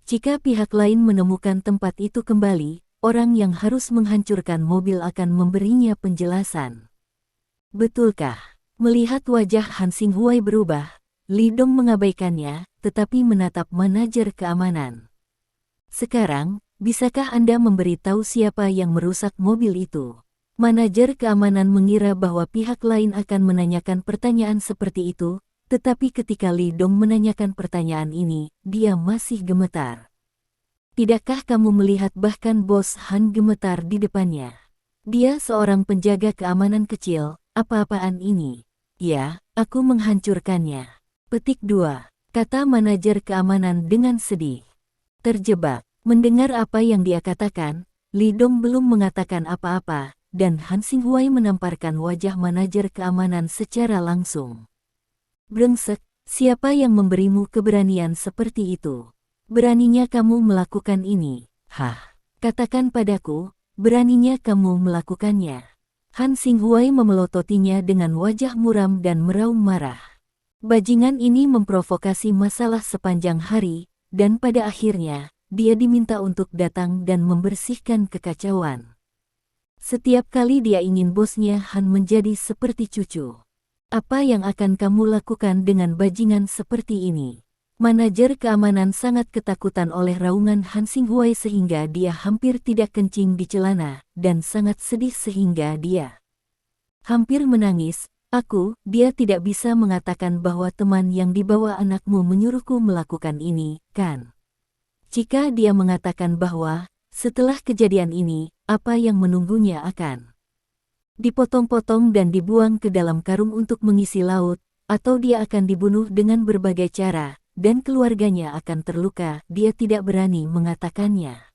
Jika pihak lain menemukan tempat itu kembali, orang yang harus menghancurkan mobil akan memberinya penjelasan. Betulkah? Melihat wajah Han Xinghuai berubah, Li Dong mengabaikannya, tetapi menatap manajer keamanan. Sekarang, bisakah Anda memberi tahu siapa yang merusak mobil itu? Manajer keamanan mengira bahwa pihak lain akan menanyakan pertanyaan seperti itu, tetapi ketika Li Dong menanyakan pertanyaan ini, dia masih gemetar. Tidakkah kamu melihat bahkan bos Han gemetar di depannya? Dia seorang penjaga keamanan kecil, apa-apaan ini? Ya, aku menghancurkannya. Petik 2, kata manajer keamanan dengan sedih. Terjebak, mendengar apa yang dia katakan, Li Dong belum mengatakan apa-apa, dan Han Xinghuai menamparkan wajah manajer keamanan secara langsung. Brengsek, siapa yang memberimu keberanian seperti itu? Beraninya kamu melakukan ini? Katakan padaku, beraninya kamu melakukannya. Han Xinghuai memelototinya dengan wajah muram dan meraung marah. Bajingan ini memprovokasi masalah sepanjang hari, dan pada akhirnya, dia diminta untuk datang dan membersihkan kekacauan. Setiap kali dia ingin bosnya Han menjadi seperti cucu. Apa yang akan kamu lakukan dengan bajingan seperti ini? Manajer keamanan sangat ketakutan oleh raungan Han Xinghuai sehingga dia hampir tidak kencing di celana, dan sangat sedih sehingga dia Hampir menangis, dia tidak bisa mengatakan bahwa teman yang dibawa anakmu menyuruhku melakukan ini, kan? Jika dia mengatakan bahwa, setelah kejadian ini, apa yang menunggunya akan dipotong-potong dan dibuang ke dalam karung untuk mengisi laut, atau dia akan dibunuh dengan berbagai cara, dan keluarganya akan terluka, dia tidak berani mengatakannya.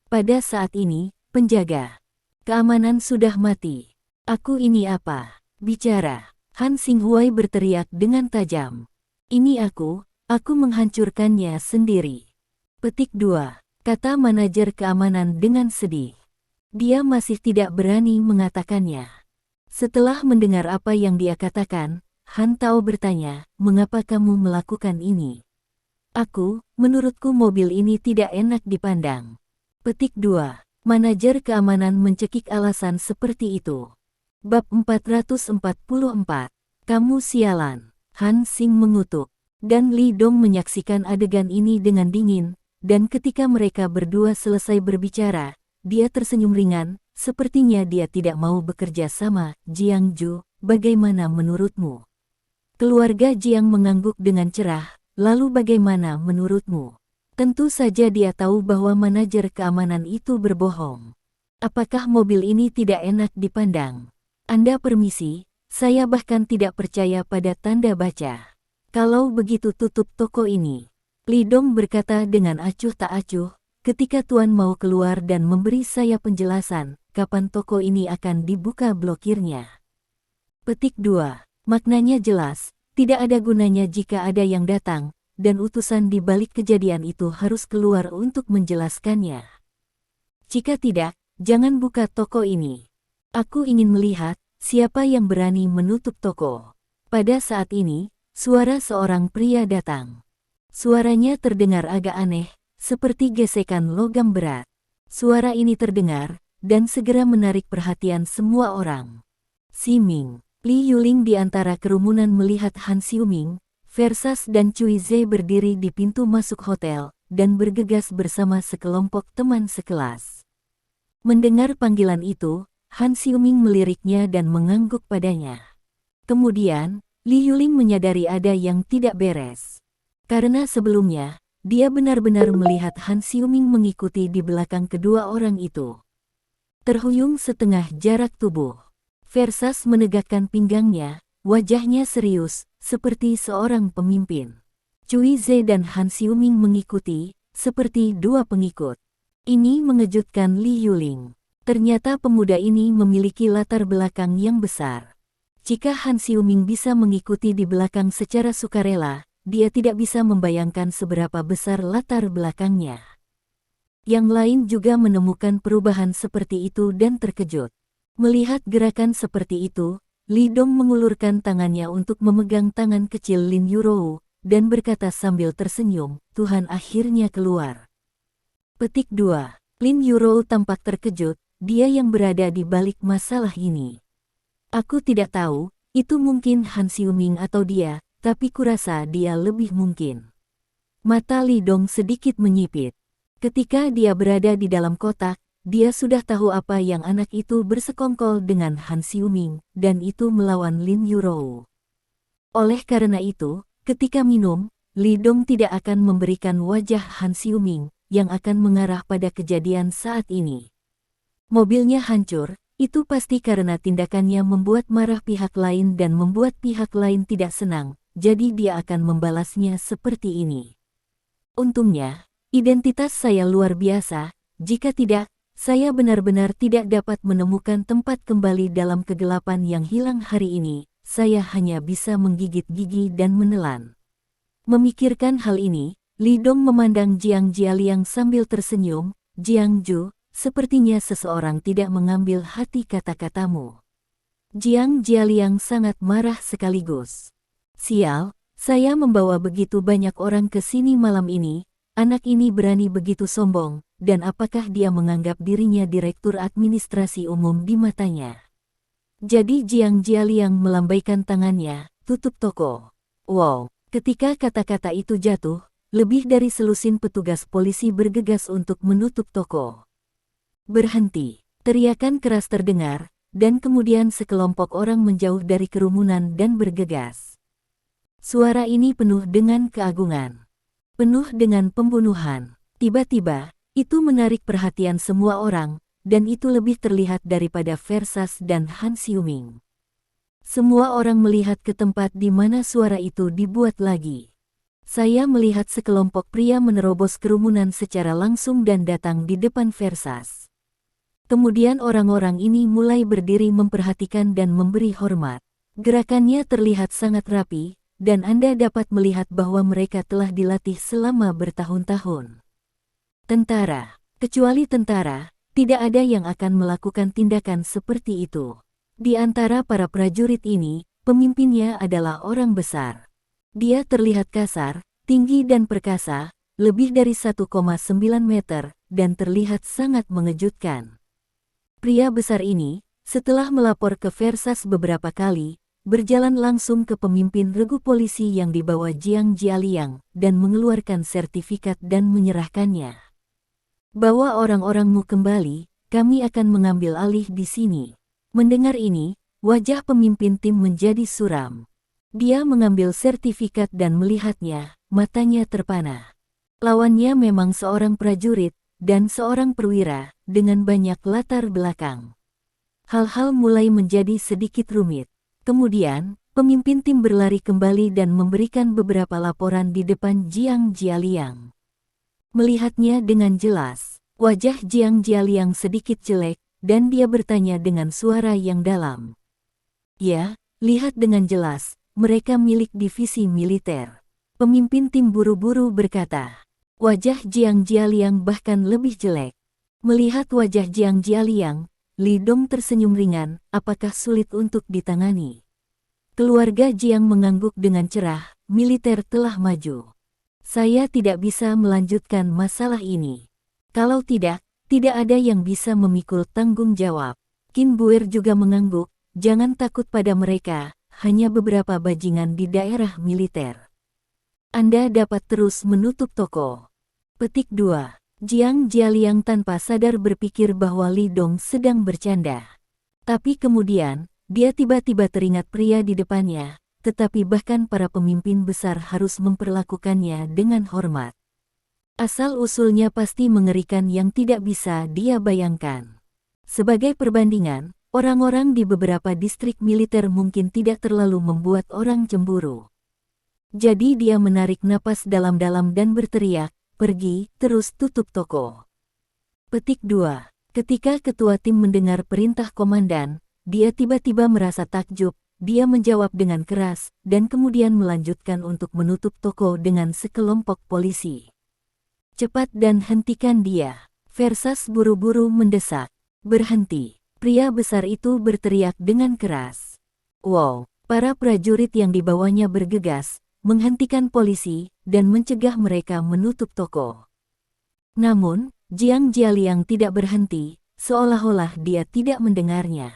Pada saat ini, penjaga keamanan sudah mati. Aku ini apa? Bicara. Han Xinghuai berteriak dengan tajam. Ini aku menghancurkannya sendiri. Petik 2. Kata manajer keamanan dengan sedih. Dia masih tidak berani mengatakannya. Setelah mendengar apa yang dia katakan, Han Tao bertanya, mengapa kamu melakukan ini? Menurutku mobil ini tidak enak dipandang. Petik 2. Manajer keamanan mencekik alasan seperti itu. Bab 444. Kamu sialan. Han Xing mengutuk. Dan Li Dong menyaksikan adegan ini dengan dingin, dan ketika mereka berdua selesai berbicara, dia tersenyum ringan, sepertinya dia tidak mau bekerja sama. Jiang Ju, bagaimana menurutmu? Keluarga Jiang mengangguk dengan cerah, lalu bagaimana menurutmu? Tentu saja dia tahu bahwa manajer keamanan itu berbohong. Apakah mobil ini tidak enak dipandang? Anda permisi, saya bahkan tidak percaya pada tanda baca. Kalau begitu tutup toko ini. Li Dong berkata dengan acuh tak acuh, ketika Tuan mau keluar dan memberi saya penjelasan, kapan toko ini akan dibuka blokirnya. Petik 2. Maknanya jelas, tidak ada gunanya jika ada yang datang, dan utusan di balik kejadian itu harus keluar untuk menjelaskannya. Jika tidak, jangan buka toko ini. Aku ingin melihat, siapa yang berani menutup toko. Pada saat ini, suara seorang pria datang. Suaranya terdengar agak aneh, seperti gesekan logam berat. Suara ini terdengar, dan segera menarik perhatian semua orang. Si Ming, Li Yuling di antara kerumunan melihat Han Xiuming, Versas dan Cui Ze berdiri di pintu masuk hotel, dan bergegas bersama sekelompok teman sekelas. Mendengar panggilan itu, Han Xiuming meliriknya dan mengangguk padanya. Kemudian, Li Yuling menyadari ada yang tidak beres. Karena sebelumnya, dia benar-benar melihat Han Xiuming mengikuti di belakang kedua orang itu. Terhuyung setengah jarak tubuh. Versas menegakkan pinggangnya, wajahnya serius, seperti seorang pemimpin. Cui Ze dan Han Xiuming mengikuti, seperti dua pengikut. Ini mengejutkan Li Yuling. Ternyata pemuda ini memiliki latar belakang yang besar. Jika Han Xiuming bisa mengikuti di belakang secara sukarela, dia tidak bisa membayangkan seberapa besar latar belakangnya. Yang lain juga menemukan perubahan seperti itu dan terkejut. Melihat gerakan seperti itu, Li Dong mengulurkan tangannya untuk memegang tangan kecil Lin Yurou, dan berkata sambil tersenyum, Tuhan akhirnya keluar. Petik 2. Lin Yurou tampak terkejut, dia yang berada di balik masalah ini. Aku tidak tahu, itu mungkin Han Xiuming atau dia, tapi kurasa dia lebih mungkin. Mata Li Dong sedikit menyipit. Ketika dia berada di dalam kotak, dia sudah tahu apa yang anak itu bersekongkol dengan Han Xiuming, dan itu melawan Lin Yurou. Oleh karena itu, ketika minum, Li Dong tidak akan memberikan wajah Han Xiuming, yang akan mengarah pada kejadian saat ini. Mobilnya hancur. Itu pasti karena tindakannya membuat marah pihak lain dan membuat pihak lain tidak senang, jadi dia akan membalasnya seperti ini. Untungnya, identitas saya luar biasa, jika tidak, saya benar-benar tidak dapat menemukan tempat kembali dalam kegelapan yang hilang hari ini, saya hanya bisa menggigit gigi dan menelan. Memikirkan hal ini, Li Dong memandang Jiang Jialiang sambil tersenyum, Jiang Ju, sepertinya seseorang tidak mengambil hati kata-katamu. Jiang Jialiang sangat marah sekaligus. Sial, saya membawa begitu banyak orang ke sini malam ini, anak ini berani begitu sombong, dan apakah dia menganggap dirinya direktur administrasi umum di matanya? Jadi Jiang Jialiang melambaikan tangannya, tutup toko. Wow, ketika kata-kata itu jatuh, lebih dari selusin petugas polisi bergegas untuk menutup toko. Berhenti, teriakan keras terdengar, dan kemudian sekelompok orang menjauh dari kerumunan dan bergegas. Suara ini penuh dengan keagungan, penuh dengan pembunuhan. Tiba-tiba, itu menarik perhatian semua orang, dan itu lebih terlihat daripada Versas dan Han Xiuming. Semua orang melihat ke tempat di mana suara itu dibuat lagi. Saya melihat sekelompok pria menerobos kerumunan secara langsung dan datang di depan Versas. Kemudian orang-orang ini mulai berdiri memperhatikan dan memberi hormat. Gerakannya terlihat sangat rapi, dan Anda dapat melihat bahwa mereka telah dilatih selama bertahun-tahun. Tentara, kecuali tentara, tidak ada yang akan melakukan tindakan seperti itu. Di antara para prajurit ini, pemimpinnya adalah orang besar. Dia terlihat kasar, tinggi dan perkasa, lebih dari 1,9 meter, dan terlihat sangat mengejutkan. Pria besar ini, setelah melapor ke Versas beberapa kali, berjalan langsung ke pemimpin regu polisi yang dibawa Jiang Jialiang, dan mengeluarkan sertifikat dan menyerahkannya. Bawa orang-orangmu kembali, kami akan mengambil alih di sini. Mendengar ini, wajah pemimpin tim menjadi suram. Dia mengambil sertifikat dan melihatnya, matanya terpana. Lawannya memang seorang prajurit, dan seorang perwira, dengan banyak latar belakang. Hal-hal mulai menjadi sedikit rumit. Kemudian, pemimpin tim berlari kembali dan memberikan beberapa laporan di depan Jiang Jialiang. Melihatnya dengan jelas, wajah Jiang Jialiang sedikit jelek, dan dia bertanya dengan suara yang dalam. Ya, lihat dengan jelas, mereka milik divisi militer. Pemimpin tim buru-buru berkata. Wajah Jiang Jialiang bahkan lebih jelek. Melihat wajah Jiang Jialiang, Li Dong tersenyum ringan, apakah sulit untuk ditangani? Keluarga Jiang mengangguk dengan cerah, militer telah maju. Saya tidak bisa melanjutkan masalah ini. Kalau tidak, tidak ada yang bisa memikul tanggung jawab. Qin Buer juga mengangguk, jangan takut pada mereka, hanya beberapa bajingan di daerah militer. Anda dapat terus menutup toko. Petik 2. Jiang Jialiang tanpa sadar berpikir bahwa Li Dong sedang bercanda. Tapi kemudian, dia tiba-tiba teringat pria di depannya, tetapi bahkan para pemimpin besar harus memperlakukannya dengan hormat. Asal-usulnya pasti mengerikan yang tidak bisa dia bayangkan. Sebagai perbandingan, orang-orang di beberapa distrik militer mungkin tidak terlalu membuat orang cemburu. Jadi dia menarik napas dalam-dalam dan berteriak, pergi, terus tutup toko. Petik 2. Ketika ketua tim mendengar perintah komandan, dia tiba-tiba merasa takjub, dia menjawab dengan keras, dan kemudian melanjutkan untuk menutup toko dengan sekelompok polisi. Cepat dan hentikan dia. Versas buru-buru mendesak. Berhenti. Pria besar itu berteriak dengan keras. Wow, para prajurit yang dibawanya bergegas, menghentikan polisi, dan mencegah mereka menutup toko. Namun, Jiang Jialiang tidak berhenti, seolah-olah dia tidak mendengarnya.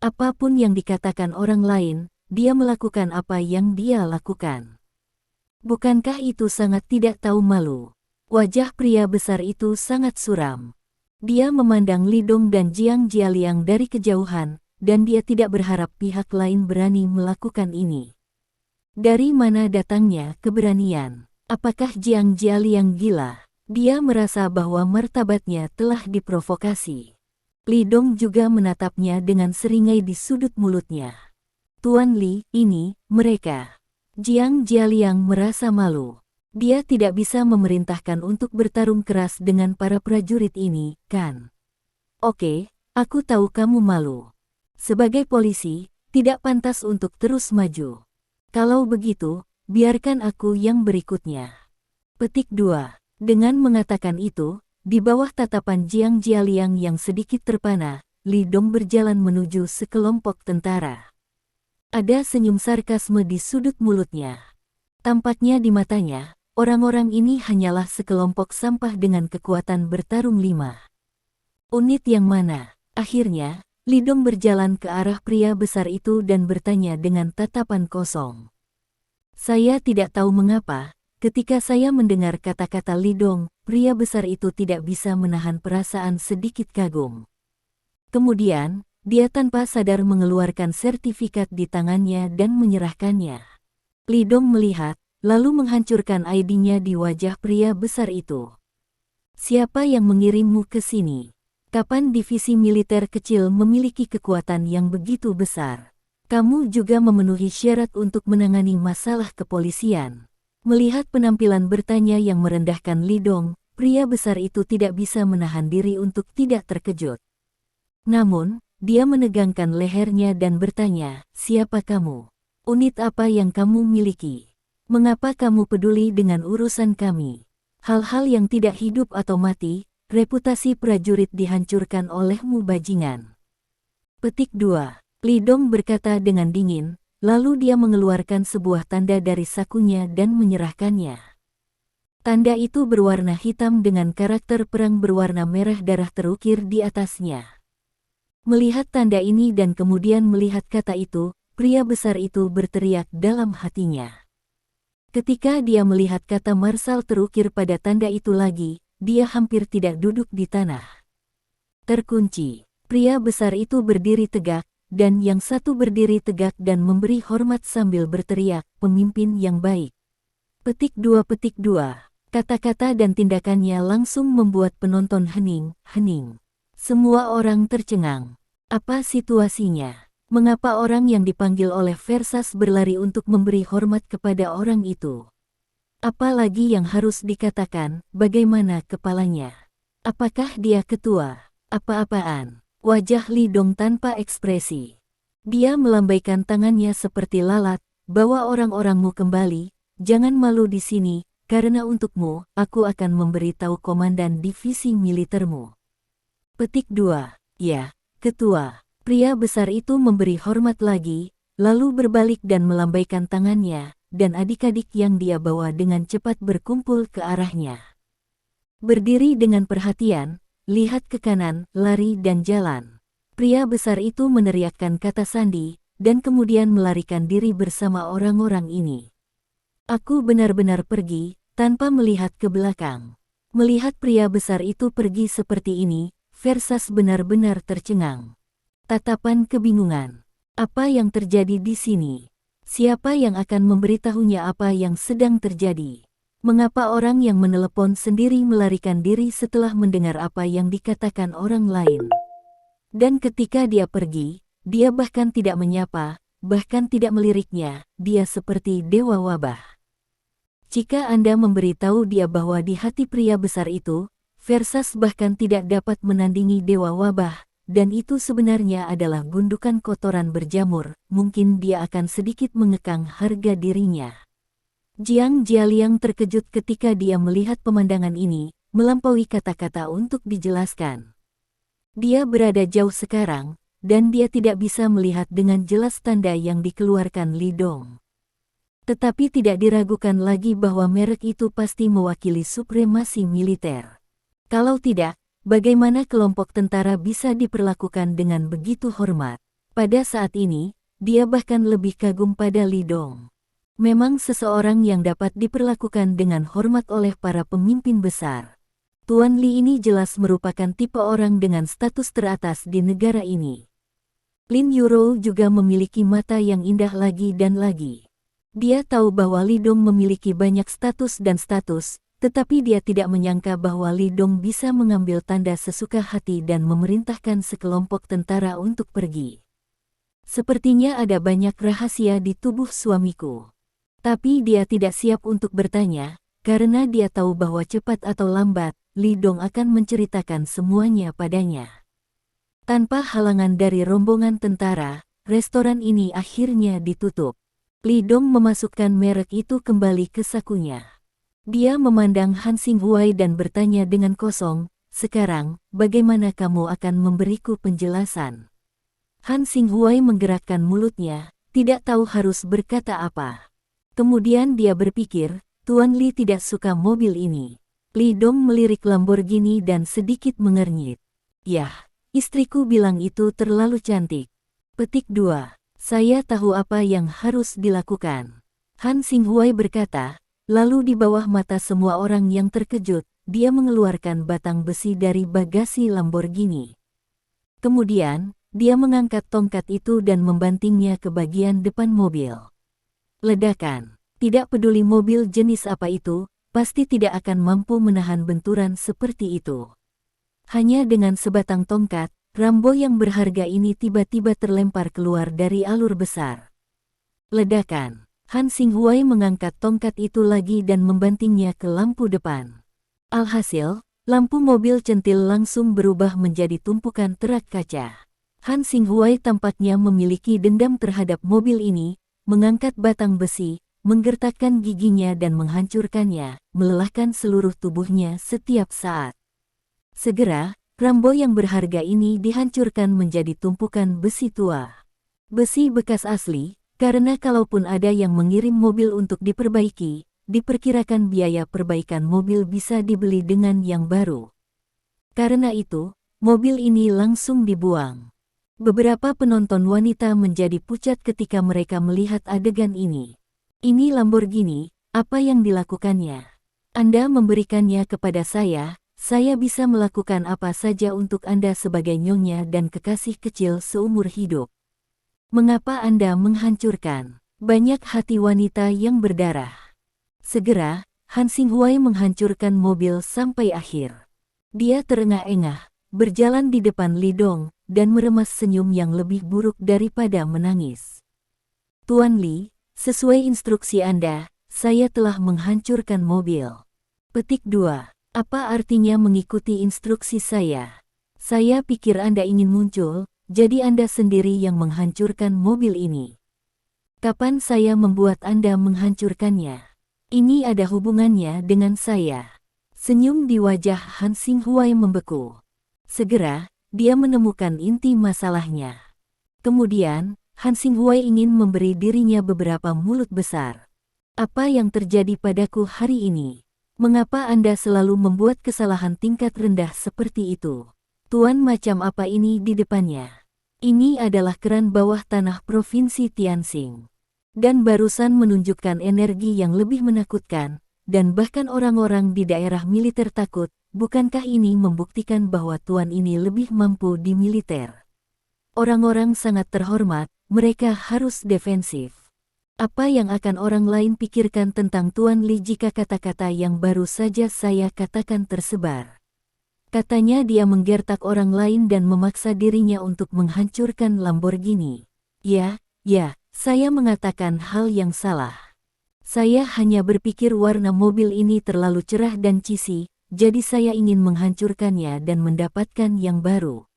Apapun yang dikatakan orang lain, dia melakukan apa yang dia lakukan. Bukankah itu sangat tidak tahu malu? Wajah pria besar itu sangat suram. Dia memandang Li Dong dan Jiang Jialiang dari kejauhan, dan dia tidak berharap pihak lain berani melakukan ini. Dari mana datangnya keberanian? Apakah Jiang Jialiang gila? Dia merasa bahwa martabatnya telah diprovokasi. Li Dong juga menatapnya dengan seringai di sudut mulutnya. Tuan Li, ini, mereka. Jiang Jialiang merasa malu. Dia tidak bisa memerintahkan untuk bertarung keras dengan para prajurit ini, kan? Oke, aku tahu kamu malu. Sebagai polisi, tidak pantas untuk terus maju. Kalau begitu, biarkan aku yang berikutnya. Petik 2. Dengan mengatakan itu, di bawah tatapan Jiang Jialiang yang sedikit terpana, Li Dong berjalan menuju sekelompok tentara. Ada senyum sarkasme di sudut mulutnya. Tampaknya di matanya, orang-orang ini hanyalah sekelompok sampah dengan kekuatan bertarung 5 unit yang mana. Akhirnya, Li Dong berjalan ke arah pria besar itu dan bertanya dengan tatapan kosong. Saya tidak tahu mengapa, ketika saya mendengar kata-kata Li Dong, pria besar itu tidak bisa menahan perasaan sedikit kagum. Kemudian, dia tanpa sadar mengeluarkan sertifikat di tangannya dan menyerahkannya. Li Dong melihat, lalu menghancurkan ID-nya di wajah pria besar itu. Siapa yang mengirimmu ke sini? Kapan divisi militer kecil memiliki kekuatan yang begitu besar? Kamu juga memenuhi syarat untuk menangani masalah kepolisian. Melihat penampilan bertanya yang merendahkan Li Dong, pria besar itu tidak bisa menahan diri untuk tidak terkejut. Namun, dia menegangkan lehernya dan bertanya, "Siapa kamu? Unit apa yang kamu miliki? Mengapa kamu peduli dengan urusan kami? Hal-hal yang tidak hidup atau mati, reputasi prajurit dihancurkan olehmu bajingan." Petik 2. Li Dong berkata dengan dingin, lalu dia mengeluarkan sebuah tanda dari sakunya dan menyerahkannya. Tanda itu berwarna hitam dengan karakter perang berwarna merah darah terukir di atasnya. Melihat tanda ini dan kemudian melihat kata itu, pria besar itu berteriak dalam hatinya. Ketika dia melihat kata Marshal terukir pada tanda itu lagi, dia hampir tidak duduk di tanah. Terkunci. Pria besar itu berdiri tegak, dan yang satu berdiri tegak dan memberi hormat sambil berteriak, "Pemimpin yang baik." Petik 2. Kata-kata dan tindakannya langsung membuat penonton hening. Semua orang tercengang. Apa situasinya? Mengapa orang yang dipanggil oleh Versas berlari untuk memberi hormat kepada orang itu? Apalagi yang harus dikatakan, bagaimana kepalanya? Apakah dia ketua? Apa-apaan? Wajah Li Dong tanpa ekspresi. Dia melambaikan tangannya seperti lalat, "Bawa orang-orangmu kembali, jangan malu di sini, karena untukmu, aku akan memberitahu komandan divisi militermu." Petik 2. Ya, ketua. Pria besar itu memberi hormat lagi, lalu berbalik dan melambaikan tangannya, dan adik-adik yang dia bawa dengan cepat berkumpul ke arahnya. Berdiri dengan perhatian, lihat ke kanan, lari dan jalan. Pria besar itu meneriakkan kata sandi, dan kemudian melarikan diri bersama orang-orang ini. Aku benar-benar pergi, tanpa melihat ke belakang. Melihat pria besar itu pergi seperti ini, Versas benar-benar tercengang. Tatapan kebingungan. Apa yang terjadi di sini? Siapa yang akan memberitahunya apa yang sedang terjadi? Mengapa orang yang menelepon sendiri melarikan diri setelah mendengar apa yang dikatakan orang lain? Dan ketika dia pergi, dia bahkan tidak menyapa, bahkan tidak meliriknya, dia seperti dewa wabah. Jika Anda memberitahu dia bahwa di hati pria besar itu, Versas bahkan tidak dapat menandingi dewa wabah, dan itu sebenarnya adalah gundukan kotoran berjamur, mungkin dia akan sedikit mengekang harga dirinya. Jiang Jialiang terkejut ketika dia melihat pemandangan ini, melampaui kata-kata untuk dijelaskan. Dia berada jauh sekarang, dan dia tidak bisa melihat dengan jelas tanda yang dikeluarkan Li Dong. Tetapi tidak diragukan lagi bahwa merek itu pasti mewakili supremasi militer. Kalau tidak, bagaimana kelompok tentara bisa diperlakukan dengan begitu hormat? Pada saat ini, dia bahkan lebih kagum pada Li Dong. Memang seseorang yang dapat diperlakukan dengan hormat oleh para pemimpin besar. Tuan Li ini jelas merupakan tipe orang dengan status teratas di negara ini. Lin Yuro juga memiliki mata yang indah lagi dan lagi. Dia tahu bahwa Li Dong memiliki banyak status, tetapi dia tidak menyangka bahwa Li Dong bisa mengambil tanda sesuka hati dan memerintahkan sekelompok tentara untuk pergi. Sepertinya ada banyak rahasia di tubuh suamiku. Tapi dia tidak siap untuk bertanya, karena dia tahu bahwa cepat atau lambat, Li Dong akan menceritakan semuanya padanya. Tanpa halangan dari rombongan tentara, restoran ini akhirnya ditutup. Li Dong memasukkan merek itu kembali ke sakunya. Dia memandang Han Xinghuai dan bertanya dengan kosong, "Sekarang, bagaimana kamu akan memberiku penjelasan?" Han Xinghuai menggerakkan mulutnya, tidak tahu harus berkata apa. Kemudian dia berpikir, Tuan Li tidak suka mobil ini. Li Dong melirik Lamborghini dan sedikit mengernyit. "Yah, istriku bilang itu terlalu cantik." Petik 2. Saya tahu apa yang harus dilakukan. Han Xinghuai berkata, lalu di bawah mata semua orang yang terkejut, dia mengeluarkan batang besi dari bagasi Lamborghini. Kemudian, dia mengangkat tongkat itu dan membantingnya ke bagian depan mobil. Ledakan. Tidak peduli mobil jenis apa itu, pasti tidak akan mampu menahan benturan seperti itu. Hanya dengan sebatang tongkat, Rambo yang berharga ini tiba-tiba terlempar keluar dari alur besar. Ledakan. Han Xinghuai mengangkat tongkat itu lagi dan membantingnya ke lampu depan. Alhasil, lampu mobil centil langsung berubah menjadi tumpukan terak kaca. Han Xinghuai tampaknya memiliki dendam terhadap mobil ini, mengangkat batang besi, menggertakkan giginya dan menghancurkannya, melelahkan seluruh tubuhnya setiap saat. Segera, Rambo yang berharga ini dihancurkan menjadi tumpukan besi tua. Besi bekas asli, karena kalaupun ada yang mengirim mobil untuk diperbaiki, diperkirakan biaya perbaikan mobil bisa dibeli dengan yang baru. Karena itu, mobil ini langsung dibuang. Beberapa penonton wanita menjadi pucat ketika mereka melihat adegan ini. Ini Lamborghini, apa yang dilakukannya? Anda memberikannya kepada saya bisa melakukan apa saja untuk Anda sebagai nyonya dan kekasih kecil seumur hidup. Mengapa Anda menghancurkan banyak hati wanita yang berdarah? Segera, Han Xinghuai menghancurkan mobil sampai akhir. Dia terengah-engah, berjalan di depan Li Dong, dan meremas senyum yang lebih buruk daripada menangis. Tuan Li, sesuai instruksi Anda, saya telah menghancurkan mobil. Petik 2. Apa artinya mengikuti instruksi saya? Saya pikir Anda ingin muncul, jadi Anda sendiri yang menghancurkan mobil ini. Kapan saya membuat Anda menghancurkannya? Ini ada hubungannya dengan saya. Senyum di wajah Han Xinghuai membeku. Segera, dia menemukan inti masalahnya. Kemudian, Han Xinghuai ingin memberi dirinya beberapa mulut besar. Apa yang terjadi padaku hari ini? Mengapa Anda selalu membuat kesalahan tingkat rendah seperti itu? Tuan macam apa ini di depannya? Ini adalah keran bawah tanah Provinsi Tianxing. Dan barusan menunjukkan energi yang lebih menakutkan, dan bahkan orang-orang di daerah militer takut. Bukankah ini membuktikan bahwa Tuan ini lebih mampu di militer? Orang-orang sangat terhormat, mereka harus defensif. Apa yang akan orang lain pikirkan tentang Tuan Li jika kata-kata yang baru saja saya katakan tersebar? Katanya dia menggertak orang lain dan memaksa dirinya untuk menghancurkan Lamborghini. Ya, saya mengatakan hal yang salah. Saya hanya berpikir warna mobil ini terlalu cerah dan cheesy, jadi saya ingin menghancurkannya dan mendapatkan yang baru.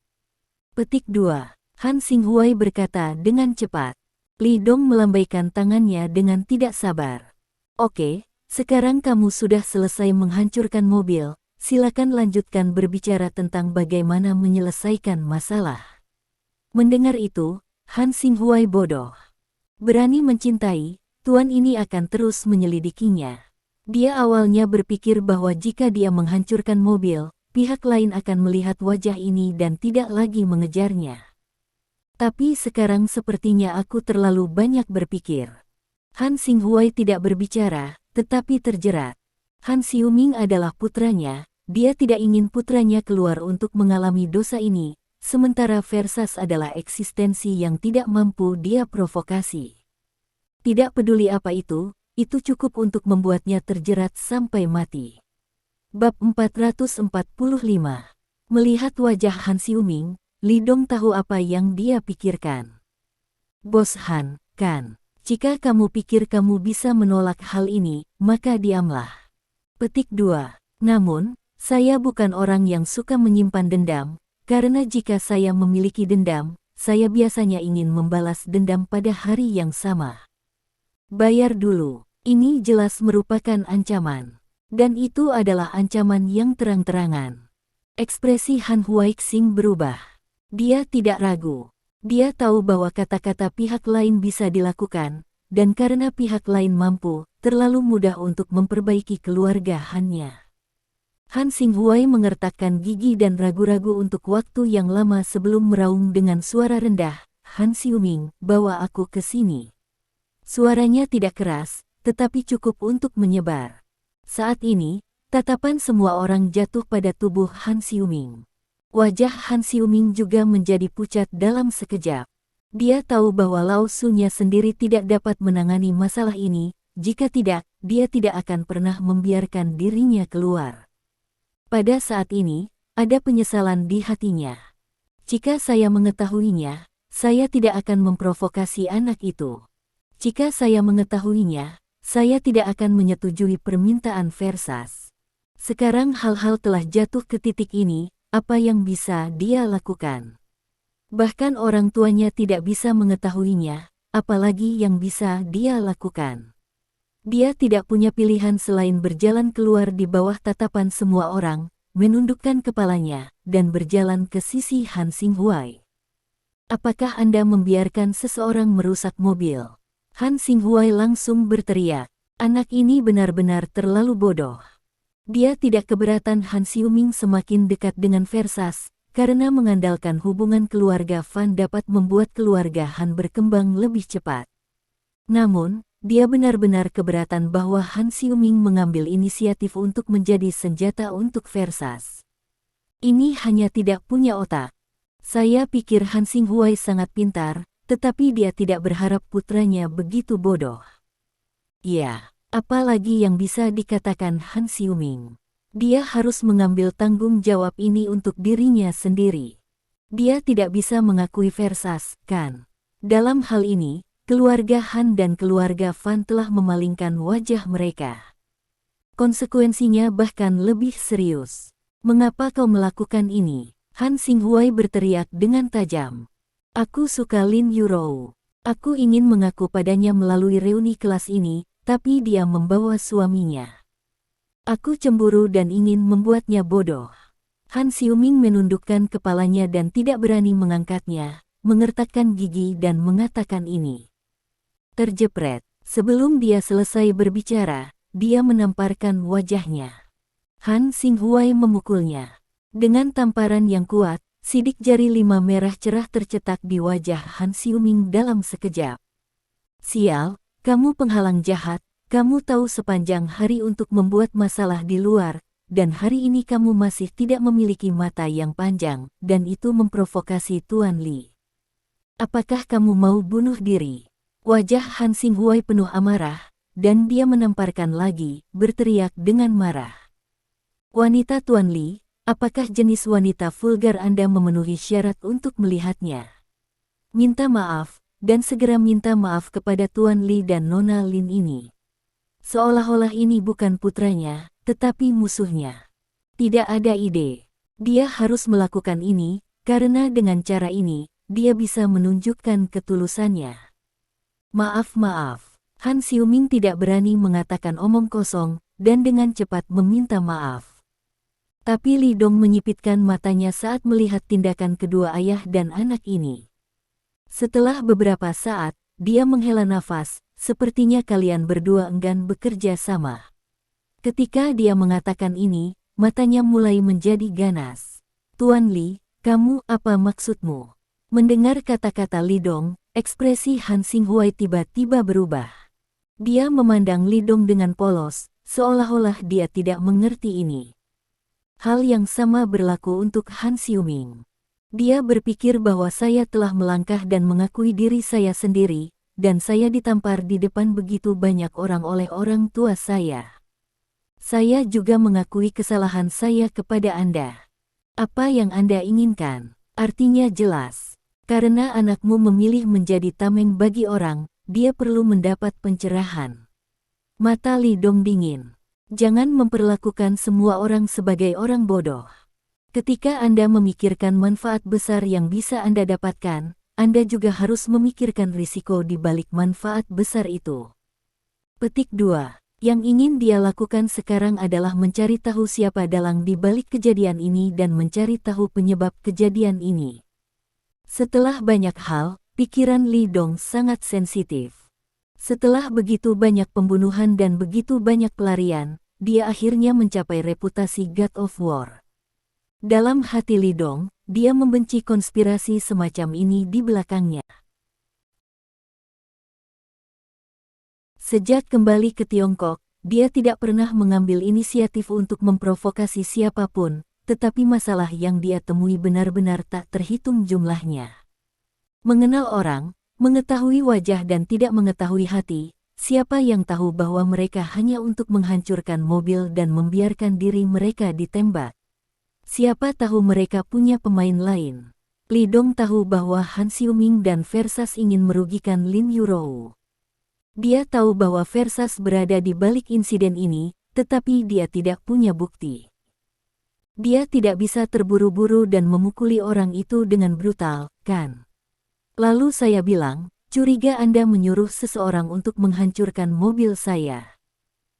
Petik 2. Han Xinghuai berkata dengan cepat. Li Dong melambaikan tangannya dengan tidak sabar. Oke, sekarang kamu sudah selesai menghancurkan mobil, silakan lanjutkan berbicara tentang bagaimana menyelesaikan masalah. Mendengar itu, Han Xinghuai bodoh. Berani mencintai, tuan ini akan terus menyelidikinya. Dia awalnya berpikir bahwa jika dia menghancurkan mobil, pihak lain akan melihat wajah ini dan tidak lagi mengejarnya. Tapi sekarang sepertinya aku terlalu banyak berpikir. Han Xinghuai tidak berbicara, tetapi terjerat. Han Xiuming adalah putranya, dia tidak ingin putranya keluar untuk mengalami dosa ini, sementara Versas adalah eksistensi yang tidak mampu dia provokasi. Tidak peduli apa itu cukup untuk membuatnya terjerat sampai mati. Bab 445. Melihat wajah Han Xiuming, Li Dong tahu apa yang dia pikirkan. Bos Han, kan? Jika kamu pikir kamu bisa menolak hal ini, maka diamlah. Petik 2. Namun, saya bukan orang yang suka menyimpan dendam, karena jika saya memiliki dendam, saya biasanya ingin membalas dendam pada hari yang sama. Bayar dulu. Ini jelas merupakan ancaman. Dan itu adalah ancaman yang terang-terangan. Ekspresi Han Huaixing berubah. Dia tidak ragu. Dia tahu bahwa kata-kata pihak lain bisa dilakukan, dan karena pihak lain mampu, terlalu mudah untuk memperbaiki keluarga Han-nya. Han Xinghuai mengertakkan gigi dan ragu-ragu untuk waktu yang lama sebelum meraung dengan suara rendah, Han Xiuming, bawa aku ke sini. Suaranya tidak keras, tetapi cukup untuk menyebar. Saat ini, tatapan semua orang jatuh pada tubuh Han Xiuming. Wajah Han Xiuming juga menjadi pucat dalam sekejap. Dia tahu bahwa Lao Su-nya sendiri tidak dapat menangani masalah ini, jika tidak, dia tidak akan pernah membiarkan dirinya keluar. Pada saat ini, ada penyesalan di hatinya. Jika saya mengetahuinya, saya tidak akan memprovokasi anak itu. Jika saya mengetahuinya, saya tidak akan menyetujui permintaan Versas. Sekarang hal-hal telah jatuh ke titik ini, apa yang bisa dia lakukan? Bahkan orang tuanya tidak bisa mengetahuinya, apalagi yang bisa dia lakukan. Dia tidak punya pilihan selain berjalan keluar di bawah tatapan semua orang, menundukkan kepalanya, dan berjalan ke sisi Han Xinghuai. Apakah Anda membiarkan seseorang merusak mobil? Han Xinghuai langsung berteriak. Anak ini benar-benar terlalu bodoh. Dia tidak keberatan Han Xiuming semakin dekat dengan Versas, karena mengandalkan hubungan keluarga Fan dapat membuat keluarga Han berkembang lebih cepat. Namun, dia benar-benar keberatan bahwa Han Xiuming mengambil inisiatif untuk menjadi senjata untuk Versas. Ini hanya tidak punya otak. Saya pikir Han Xinghuai sangat pintar, tetapi dia tidak berharap putranya begitu bodoh. Ya, apalagi yang bisa dikatakan Han Xiuming. Dia harus mengambil tanggung jawab ini untuk dirinya sendiri. Dia tidak bisa mengakui Versas, kan? Dalam hal ini, keluarga Han dan keluarga Fan telah memalingkan wajah mereka. Konsekuensinya bahkan lebih serius. Mengapa kau melakukan ini? Han Xinghuai berteriak dengan tajam. Aku suka Lin Yurou. Aku ingin mengaku padanya melalui reuni kelas ini, tapi dia membawa suaminya. Aku cemburu dan ingin membuatnya bodoh. Han Xiuming menundukkan kepalanya dan tidak berani mengangkatnya, mengertakkan gigi dan mengatakan ini. Terjepret. Sebelum dia selesai berbicara, dia menamparkan wajahnya. Han Xinghuai memukulnya. Dengan tamparan yang kuat, sidik jari 5 merah cerah tercetak di wajah Han Xiuming dalam sekejap. Sial, kamu penghalang jahat. Kamu tahu sepanjang hari untuk membuat masalah di luar, dan hari ini kamu masih tidak memiliki mata yang panjang, dan itu memprovokasi Tuan Li. Apakah kamu mau bunuh diri? Wajah Han Xinghuai penuh amarah, dan dia menamparkan lagi, berteriak dengan marah. Wanita Tuan Li, apakah jenis wanita vulgar Anda memenuhi syarat untuk melihatnya? Minta maaf, dan segera minta maaf kepada Tuan Li dan Nona Lin ini. Seolah-olah ini bukan putranya, tetapi musuhnya. Tidak ada ide. Dia harus melakukan ini, karena dengan cara ini, dia bisa menunjukkan ketulusannya. Maaf. Han Xiuming tidak berani mengatakan omong kosong, dan dengan cepat meminta maaf. Tapi Li Dong menyipitkan matanya saat melihat tindakan kedua ayah dan anak ini. Setelah beberapa saat, dia menghela nafas. Sepertinya kalian berdua enggan bekerja sama. Ketika dia mengatakan ini, matanya mulai menjadi ganas. Tuan Li, kamu apa maksudmu? Mendengar kata-kata Li Dong, ekspresi Han Xinghuai tiba-tiba berubah. Dia memandang Li Dong dengan polos, seolah-olah dia tidak mengerti ini. Hal yang sama berlaku untuk Han Xiuming. Dia berpikir bahwa saya telah melangkah dan mengakui diri saya sendiri, dan saya ditampar di depan begitu banyak orang oleh orang tua saya. Saya juga mengakui kesalahan saya kepada Anda. Apa yang Anda inginkan? Artinya jelas. Karena anakmu memilih menjadi tameng bagi orang, dia perlu mendapat pencerahan. Mata Li Dong dingin. Jangan memperlakukan semua orang sebagai orang bodoh. Ketika Anda memikirkan manfaat besar yang bisa Anda dapatkan, Anda juga harus memikirkan risiko di balik manfaat besar itu. Petik 2. Yang ingin dia lakukan sekarang adalah mencari tahu siapa dalang di balik kejadian ini dan mencari tahu penyebab kejadian ini. Setelah banyak hal, pikiran Li Dong sangat sensitif. Setelah begitu banyak pembunuhan dan begitu banyak pelarian, dia akhirnya mencapai reputasi God of War. Dalam hati Li Dong, dia membenci konspirasi semacam ini di belakangnya. Sejak kembali ke Tiongkok, dia tidak pernah mengambil inisiatif untuk memprovokasi siapapun, tetapi masalah yang dia temui benar-benar tak terhitung jumlahnya. Mengenal orang, mengetahui wajah dan tidak mengetahui hati, siapa yang tahu bahwa mereka hanya untuk menghancurkan mobil dan membiarkan diri mereka ditembak? Siapa tahu mereka punya pemain lain? Li Dong tahu bahwa Han Xiuming dan Versas ingin merugikan Lin Yurou. Dia tahu bahwa Versas berada di balik insiden ini, tetapi dia tidak punya bukti. Dia tidak bisa terburu-buru dan memukuli orang itu dengan brutal, kan? Lalu saya bilang, curiga Anda menyuruh seseorang untuk menghancurkan mobil saya.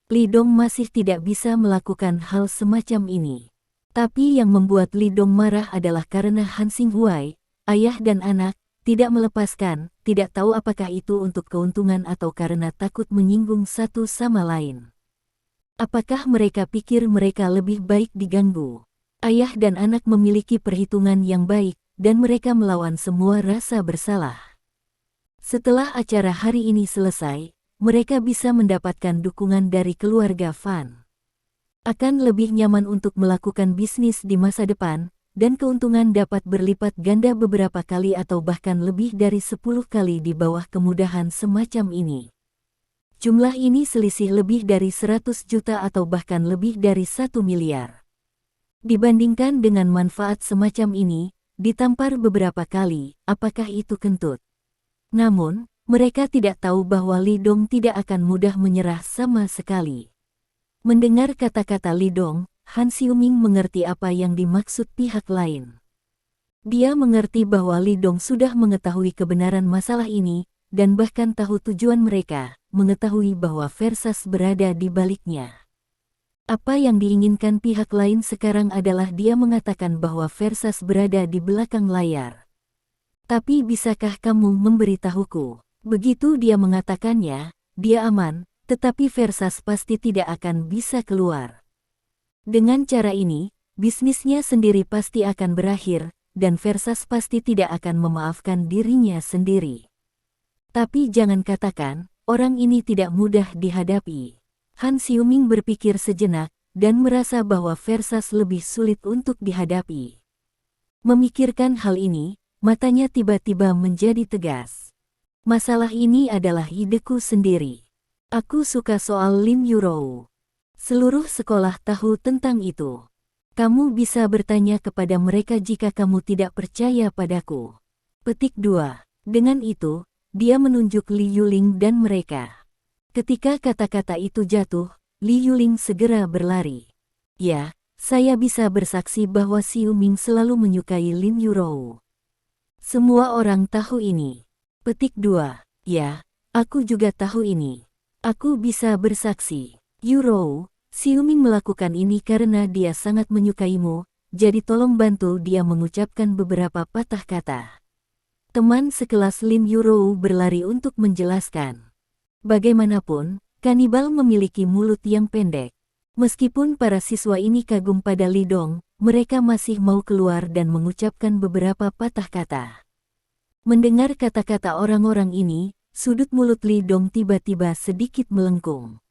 Li Dong masih tidak bisa melakukan hal semacam ini. Tapi yang membuat Li Dong marah adalah karena Han Xinghuai, ayah dan anak, tidak melepaskan, tidak tahu apakah itu untuk keuntungan atau karena takut menyinggung satu sama lain. Apakah mereka pikir mereka lebih baik diganggu? Ayah dan anak memiliki perhitungan yang baik, dan mereka melawan semua rasa bersalah. Setelah acara hari ini selesai, mereka bisa mendapatkan dukungan dari keluarga Fan. Akan lebih nyaman untuk melakukan bisnis di masa depan, dan keuntungan dapat berlipat ganda beberapa kali atau bahkan lebih dari 10 kali di bawah kemudahan semacam ini. Jumlah ini selisih lebih dari 100 juta atau bahkan lebih dari 1 miliar. Dibandingkan dengan manfaat semacam ini, ditampar beberapa kali, apakah itu kentut? Namun, mereka tidak tahu bahwa Li Dong tidak akan mudah menyerah sama sekali. Mendengar kata-kata Li Dong, Han Xiuming mengerti apa yang dimaksud pihak lain. Dia mengerti bahwa Li Dong sudah mengetahui kebenaran masalah ini, dan bahkan tahu tujuan mereka, mengetahui bahwa Versas berada di baliknya. Apa yang diinginkan pihak lain sekarang adalah dia mengatakan bahwa Versas berada di belakang layar. Tapi bisakah kamu memberitahuku? Begitu dia mengatakannya, dia aman, tetapi Versas pasti tidak akan bisa keluar. Dengan cara ini, bisnisnya sendiri pasti akan berakhir, dan Versas pasti tidak akan memaafkan dirinya sendiri. Tapi jangan katakan, orang ini tidak mudah dihadapi. Han Xiuming berpikir sejenak, dan merasa bahwa Versas lebih sulit untuk dihadapi. Memikirkan hal ini, matanya tiba-tiba menjadi tegas. Masalah ini adalah ideku sendiri. Aku suka soal Lin Yurou. Seluruh sekolah tahu tentang itu. Kamu bisa bertanya kepada mereka jika kamu tidak percaya padaku. Petik 2. Dengan itu, dia menunjuk Li Yuling dan mereka. Ketika kata-kata itu jatuh, Li Yuling segera berlari. Ya, saya bisa bersaksi bahwa Xiuming selalu menyukai Lin Yurou. Semua orang tahu ini. Petik 2. Ya, aku juga tahu ini. Aku bisa bersaksi. Yurou, Xiuming melakukan ini karena dia sangat menyukaimu, jadi tolong bantu dia mengucapkan beberapa patah kata. Teman sekelas Lin Yurou berlari untuk menjelaskan. Bagaimanapun, kanibal memiliki mulut yang pendek. Meskipun para siswa ini kagum pada Li Dong, mereka masih mau keluar dan mengucapkan beberapa patah kata. Mendengar kata-kata orang-orang ini, sudut mulut Li Dong tiba-tiba sedikit melengkung.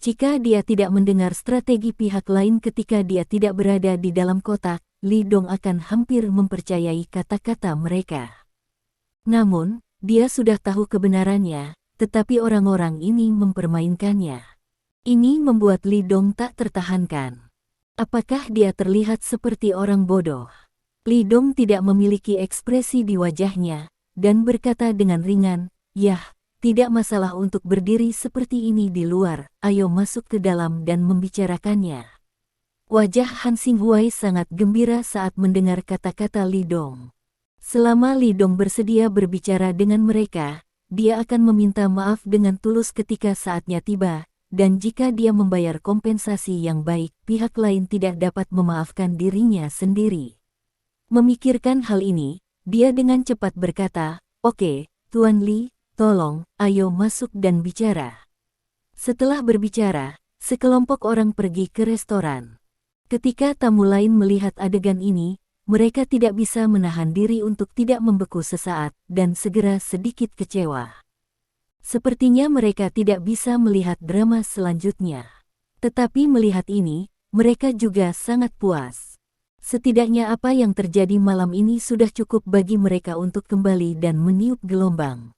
Jika dia tidak mendengar strategi pihak lain ketika dia tidak berada di dalam kotak, Li Dong akan hampir mempercayai kata-kata mereka. Namun, dia sudah tahu kebenarannya, tetapi orang-orang ini mempermainkannya. Ini membuat Li Dong tak tertahankan. Apakah dia terlihat seperti orang bodoh? Li Dong tidak memiliki ekspresi di wajahnya, dan berkata dengan ringan, "Yah, tidak masalah untuk berdiri seperti ini di luar, ayo masuk ke dalam dan membicarakannya." Wajah Han Xinghuai sangat gembira saat mendengar kata-kata Li Dong. Selama Li Dong bersedia berbicara dengan mereka, dia akan meminta maaf dengan tulus ketika saatnya tiba, dan jika dia membayar kompensasi yang baik, pihak lain tidak dapat memaafkan dirinya sendiri. Memikirkan hal ini, dia dengan cepat berkata, "Oke, Tuan Li, tolong, ayo masuk dan bicara." Setelah berbicara, sekelompok orang pergi ke restoran. Ketika tamu lain melihat adegan ini, mereka tidak bisa menahan diri untuk tidak membeku sesaat dan segera sedikit kecewa. Sepertinya mereka tidak bisa melihat drama selanjutnya. Tetapi melihat ini, mereka juga sangat puas. Setidaknya apa yang terjadi malam ini sudah cukup bagi mereka untuk kembali dan meniup gelombang.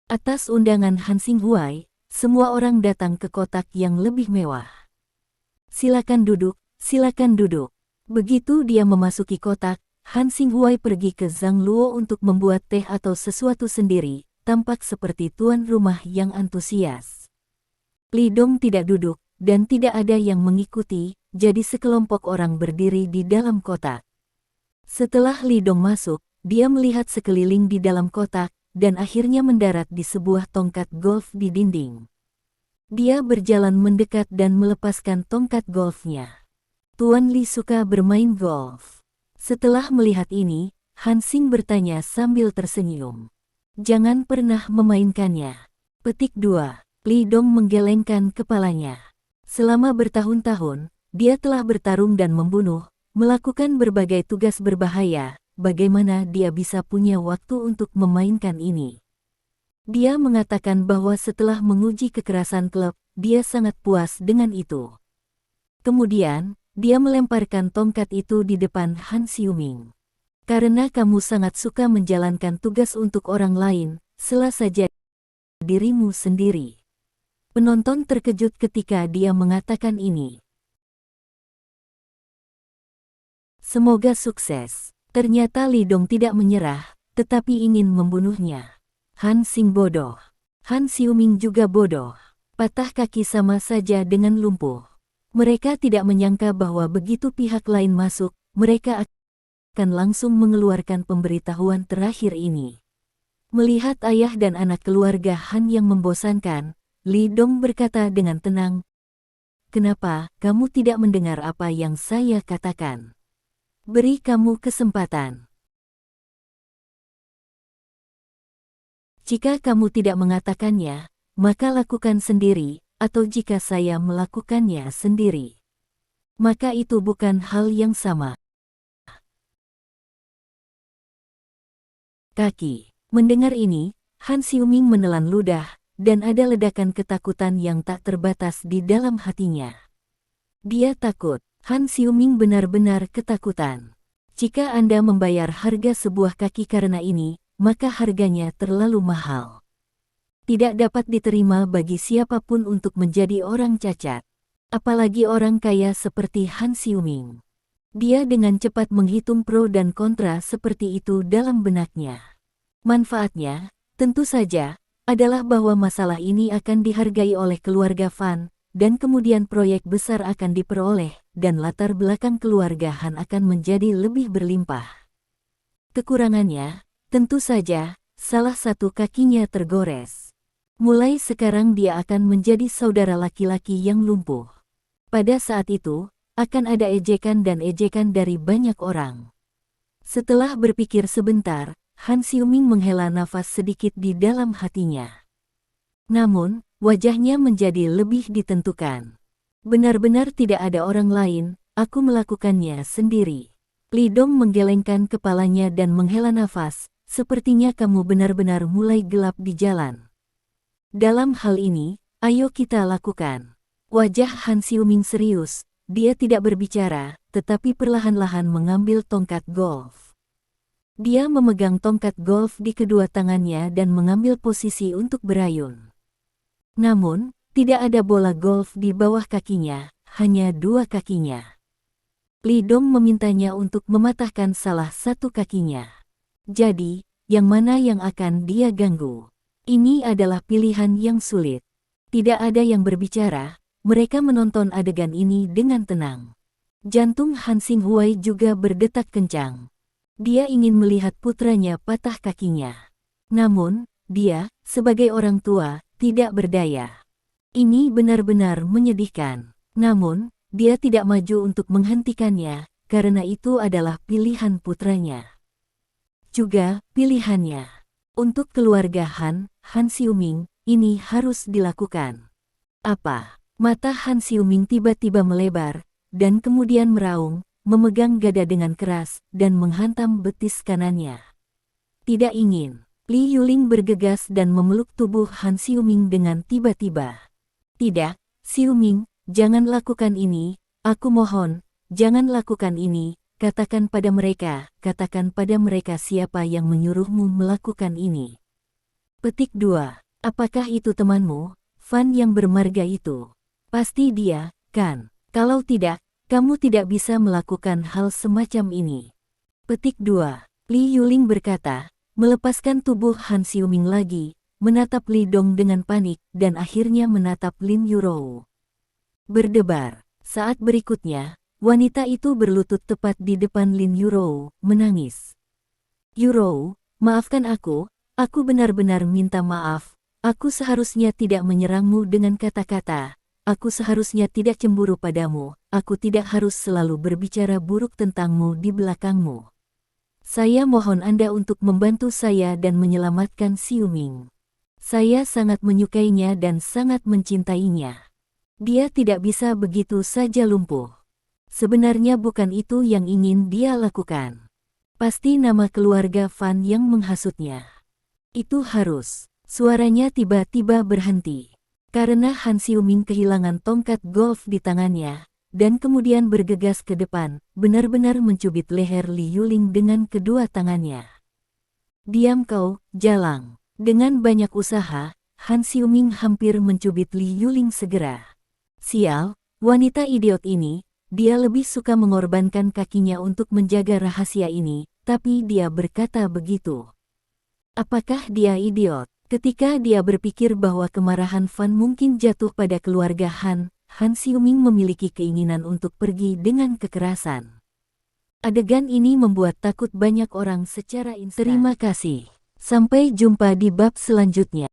Atas undangan Han Xinghuai, semua orang datang ke kotak yang lebih mewah. Silakan duduk, silakan duduk. Begitu dia memasuki kotak, Han Xinghuai pergi ke Zhang Luo untuk membuat teh atau sesuatu sendiri, tampak seperti tuan rumah yang antusias. Li Dong tidak duduk, dan tidak ada yang mengikuti, jadi sekelompok orang berdiri di dalam kotak. Setelah Li Dong masuk, dia melihat sekeliling di dalam kotak, dan akhirnya mendarat di sebuah tongkat golf di dinding. Dia berjalan mendekat dan melepaskan tongkat golfnya. Tuan Li suka bermain golf. Setelah melihat ini, Han Xing bertanya sambil tersenyum. Jangan pernah memainkannya. Petik 2. Li Dong menggelengkan kepalanya. Selama bertahun-tahun, dia telah bertarung dan membunuh, melakukan berbagai tugas berbahaya. Bagaimana dia bisa punya waktu untuk memainkan ini? Dia mengatakan bahwa setelah menguji kekerasan klub, dia sangat puas dengan itu. Kemudian, dia melemparkan tongkat itu di depan Han Xiuming. Karena kamu sangat suka menjalankan tugas untuk orang lain, sela saja dirimu sendiri. Penonton terkejut ketika dia mengatakan ini. Semoga sukses. Ternyata Li Dong tidak menyerah, tetapi ingin membunuhnya. Han Xing bodoh. Han Xiuming juga bodoh. Patah kaki sama saja dengan lumpuh. Mereka tidak menyangka bahwa begitu pihak lain masuk, mereka akan langsung mengeluarkan pemberitahuan terakhir ini. Melihat ayah dan anak keluarga Han yang membosankan, Li Dong berkata dengan tenang, "Kenapa kamu tidak mendengar apa yang saya katakan? Beri kamu kesempatan. Jika kamu tidak mengatakannya, maka lakukan sendiri, atau jika saya melakukannya sendiri, maka itu bukan hal yang sama." Kaki. Mendengar ini, Han Xiuming menelan ludah, dan ada ledakan ketakutan yang tak terbatas di dalam hatinya. Dia takut. Han Xiuming benar-benar ketakutan. Jika Anda membayar harga sebuah kaki karena ini, maka harganya terlalu mahal. Tidak dapat diterima bagi siapapun untuk menjadi orang cacat. Apalagi orang kaya seperti Han Xiuming. Dia dengan cepat menghitung pro dan kontra seperti itu dalam benaknya. Manfaatnya, tentu saja, adalah bahwa masalah ini akan dihargai oleh keluarga Fan, dan kemudian proyek besar akan diperoleh, dan latar belakang keluarga Han akan menjadi lebih berlimpah. Kekurangannya, tentu saja, salah satu kakinya tergores. Mulai sekarang dia akan menjadi saudara laki-laki yang lumpuh. Pada saat itu, akan ada ejekan dan ejekan dari banyak orang. Setelah berpikir sebentar, Han Xiuming menghela nafas sedikit di dalam hatinya. Namun, wajahnya menjadi lebih ditentukan. Benar-benar tidak ada orang lain, aku melakukannya sendiri. Li Dong menggelengkan kepalanya dan menghela nafas, sepertinya kamu benar-benar mulai gelap di jalan. Dalam hal ini, ayo kita lakukan. Wajah Han Xiuming serius, dia tidak berbicara, tetapi perlahan-lahan mengambil tongkat golf. Dia memegang tongkat golf di kedua tangannya dan mengambil posisi untuk berayun. Namun, tidak ada bola golf di bawah kakinya, hanya dua kakinya. Li Dong memintanya untuk mematahkan salah satu kakinya. Jadi, yang mana yang akan dia ganggu? Ini adalah pilihan yang sulit. Tidak ada yang berbicara, mereka menonton adegan ini dengan tenang. Jantung Han Xinghuai juga berdetak kencang. Dia ingin melihat putranya patah kakinya. Namun, dia, sebagai orang tua, tidak berdaya. Ini benar-benar menyedihkan. Namun, dia tidak maju untuk menghentikannya, karena itu adalah pilihan putranya. Juga, pilihannya. Untuk keluarga Han Xiuming, ini harus dilakukan. Apa? Mata Han Xiuming tiba-tiba melebar, dan kemudian meraung, memegang dada dengan keras, dan menghantam betis kanannya. Tidak ingin. Li Yuling bergegas dan memeluk tubuh Han Xiuming dengan tiba-tiba. Tidak, Xiuming, jangan lakukan ini, aku mohon, jangan lakukan ini, katakan pada mereka siapa yang menyuruhmu melakukan ini. Petik 2. Apakah itu temanmu, Fan yang bermarga itu? Pasti dia, kan? Kalau tidak, kamu tidak bisa melakukan hal semacam ini. Petik 2. Li Yuling berkata, melepaskan tubuh Han Xiuming lagi, menatap Li Dong dengan panik, dan akhirnya menatap Lin Yurou. Berdebar. Saat berikutnya, wanita itu berlutut tepat di depan Lin Yurou, menangis. Yurou, maafkan aku benar-benar minta maaf, aku seharusnya tidak menyerangmu dengan kata-kata, aku seharusnya tidak cemburu padamu, aku tidak harus selalu berbicara buruk tentangmu di belakangmu. Saya mohon Anda untuk membantu saya dan menyelamatkan Xiuming. Saya sangat menyukainya dan sangat mencintainya. Dia tidak bisa begitu saja lumpuh. Sebenarnya bukan itu yang ingin dia lakukan. Pasti nama keluarga Fan yang menghasutnya. Itu harus. Suaranya tiba-tiba berhenti. Karena Han Xiuming kehilangan tongkat golf di tangannya, dan kemudian bergegas ke depan, benar-benar mencubit leher Li Yuling dengan kedua tangannya. Diam kau, jalang. Dengan banyak usaha, Han Xiuming hampir mencubit Li Yuling segera. Sial, wanita idiot ini, dia lebih suka mengorbankan kakinya untuk menjaga rahasia ini, tapi dia berkata begitu. Apakah dia idiot? Ketika dia berpikir bahwa kemarahan Fan mungkin jatuh pada keluarga Han Xiuming memiliki keinginan untuk pergi dengan kekerasan. Adegan ini membuat takut banyak orang secara instan. Terima kasih. Sampai jumpa di bab selanjutnya.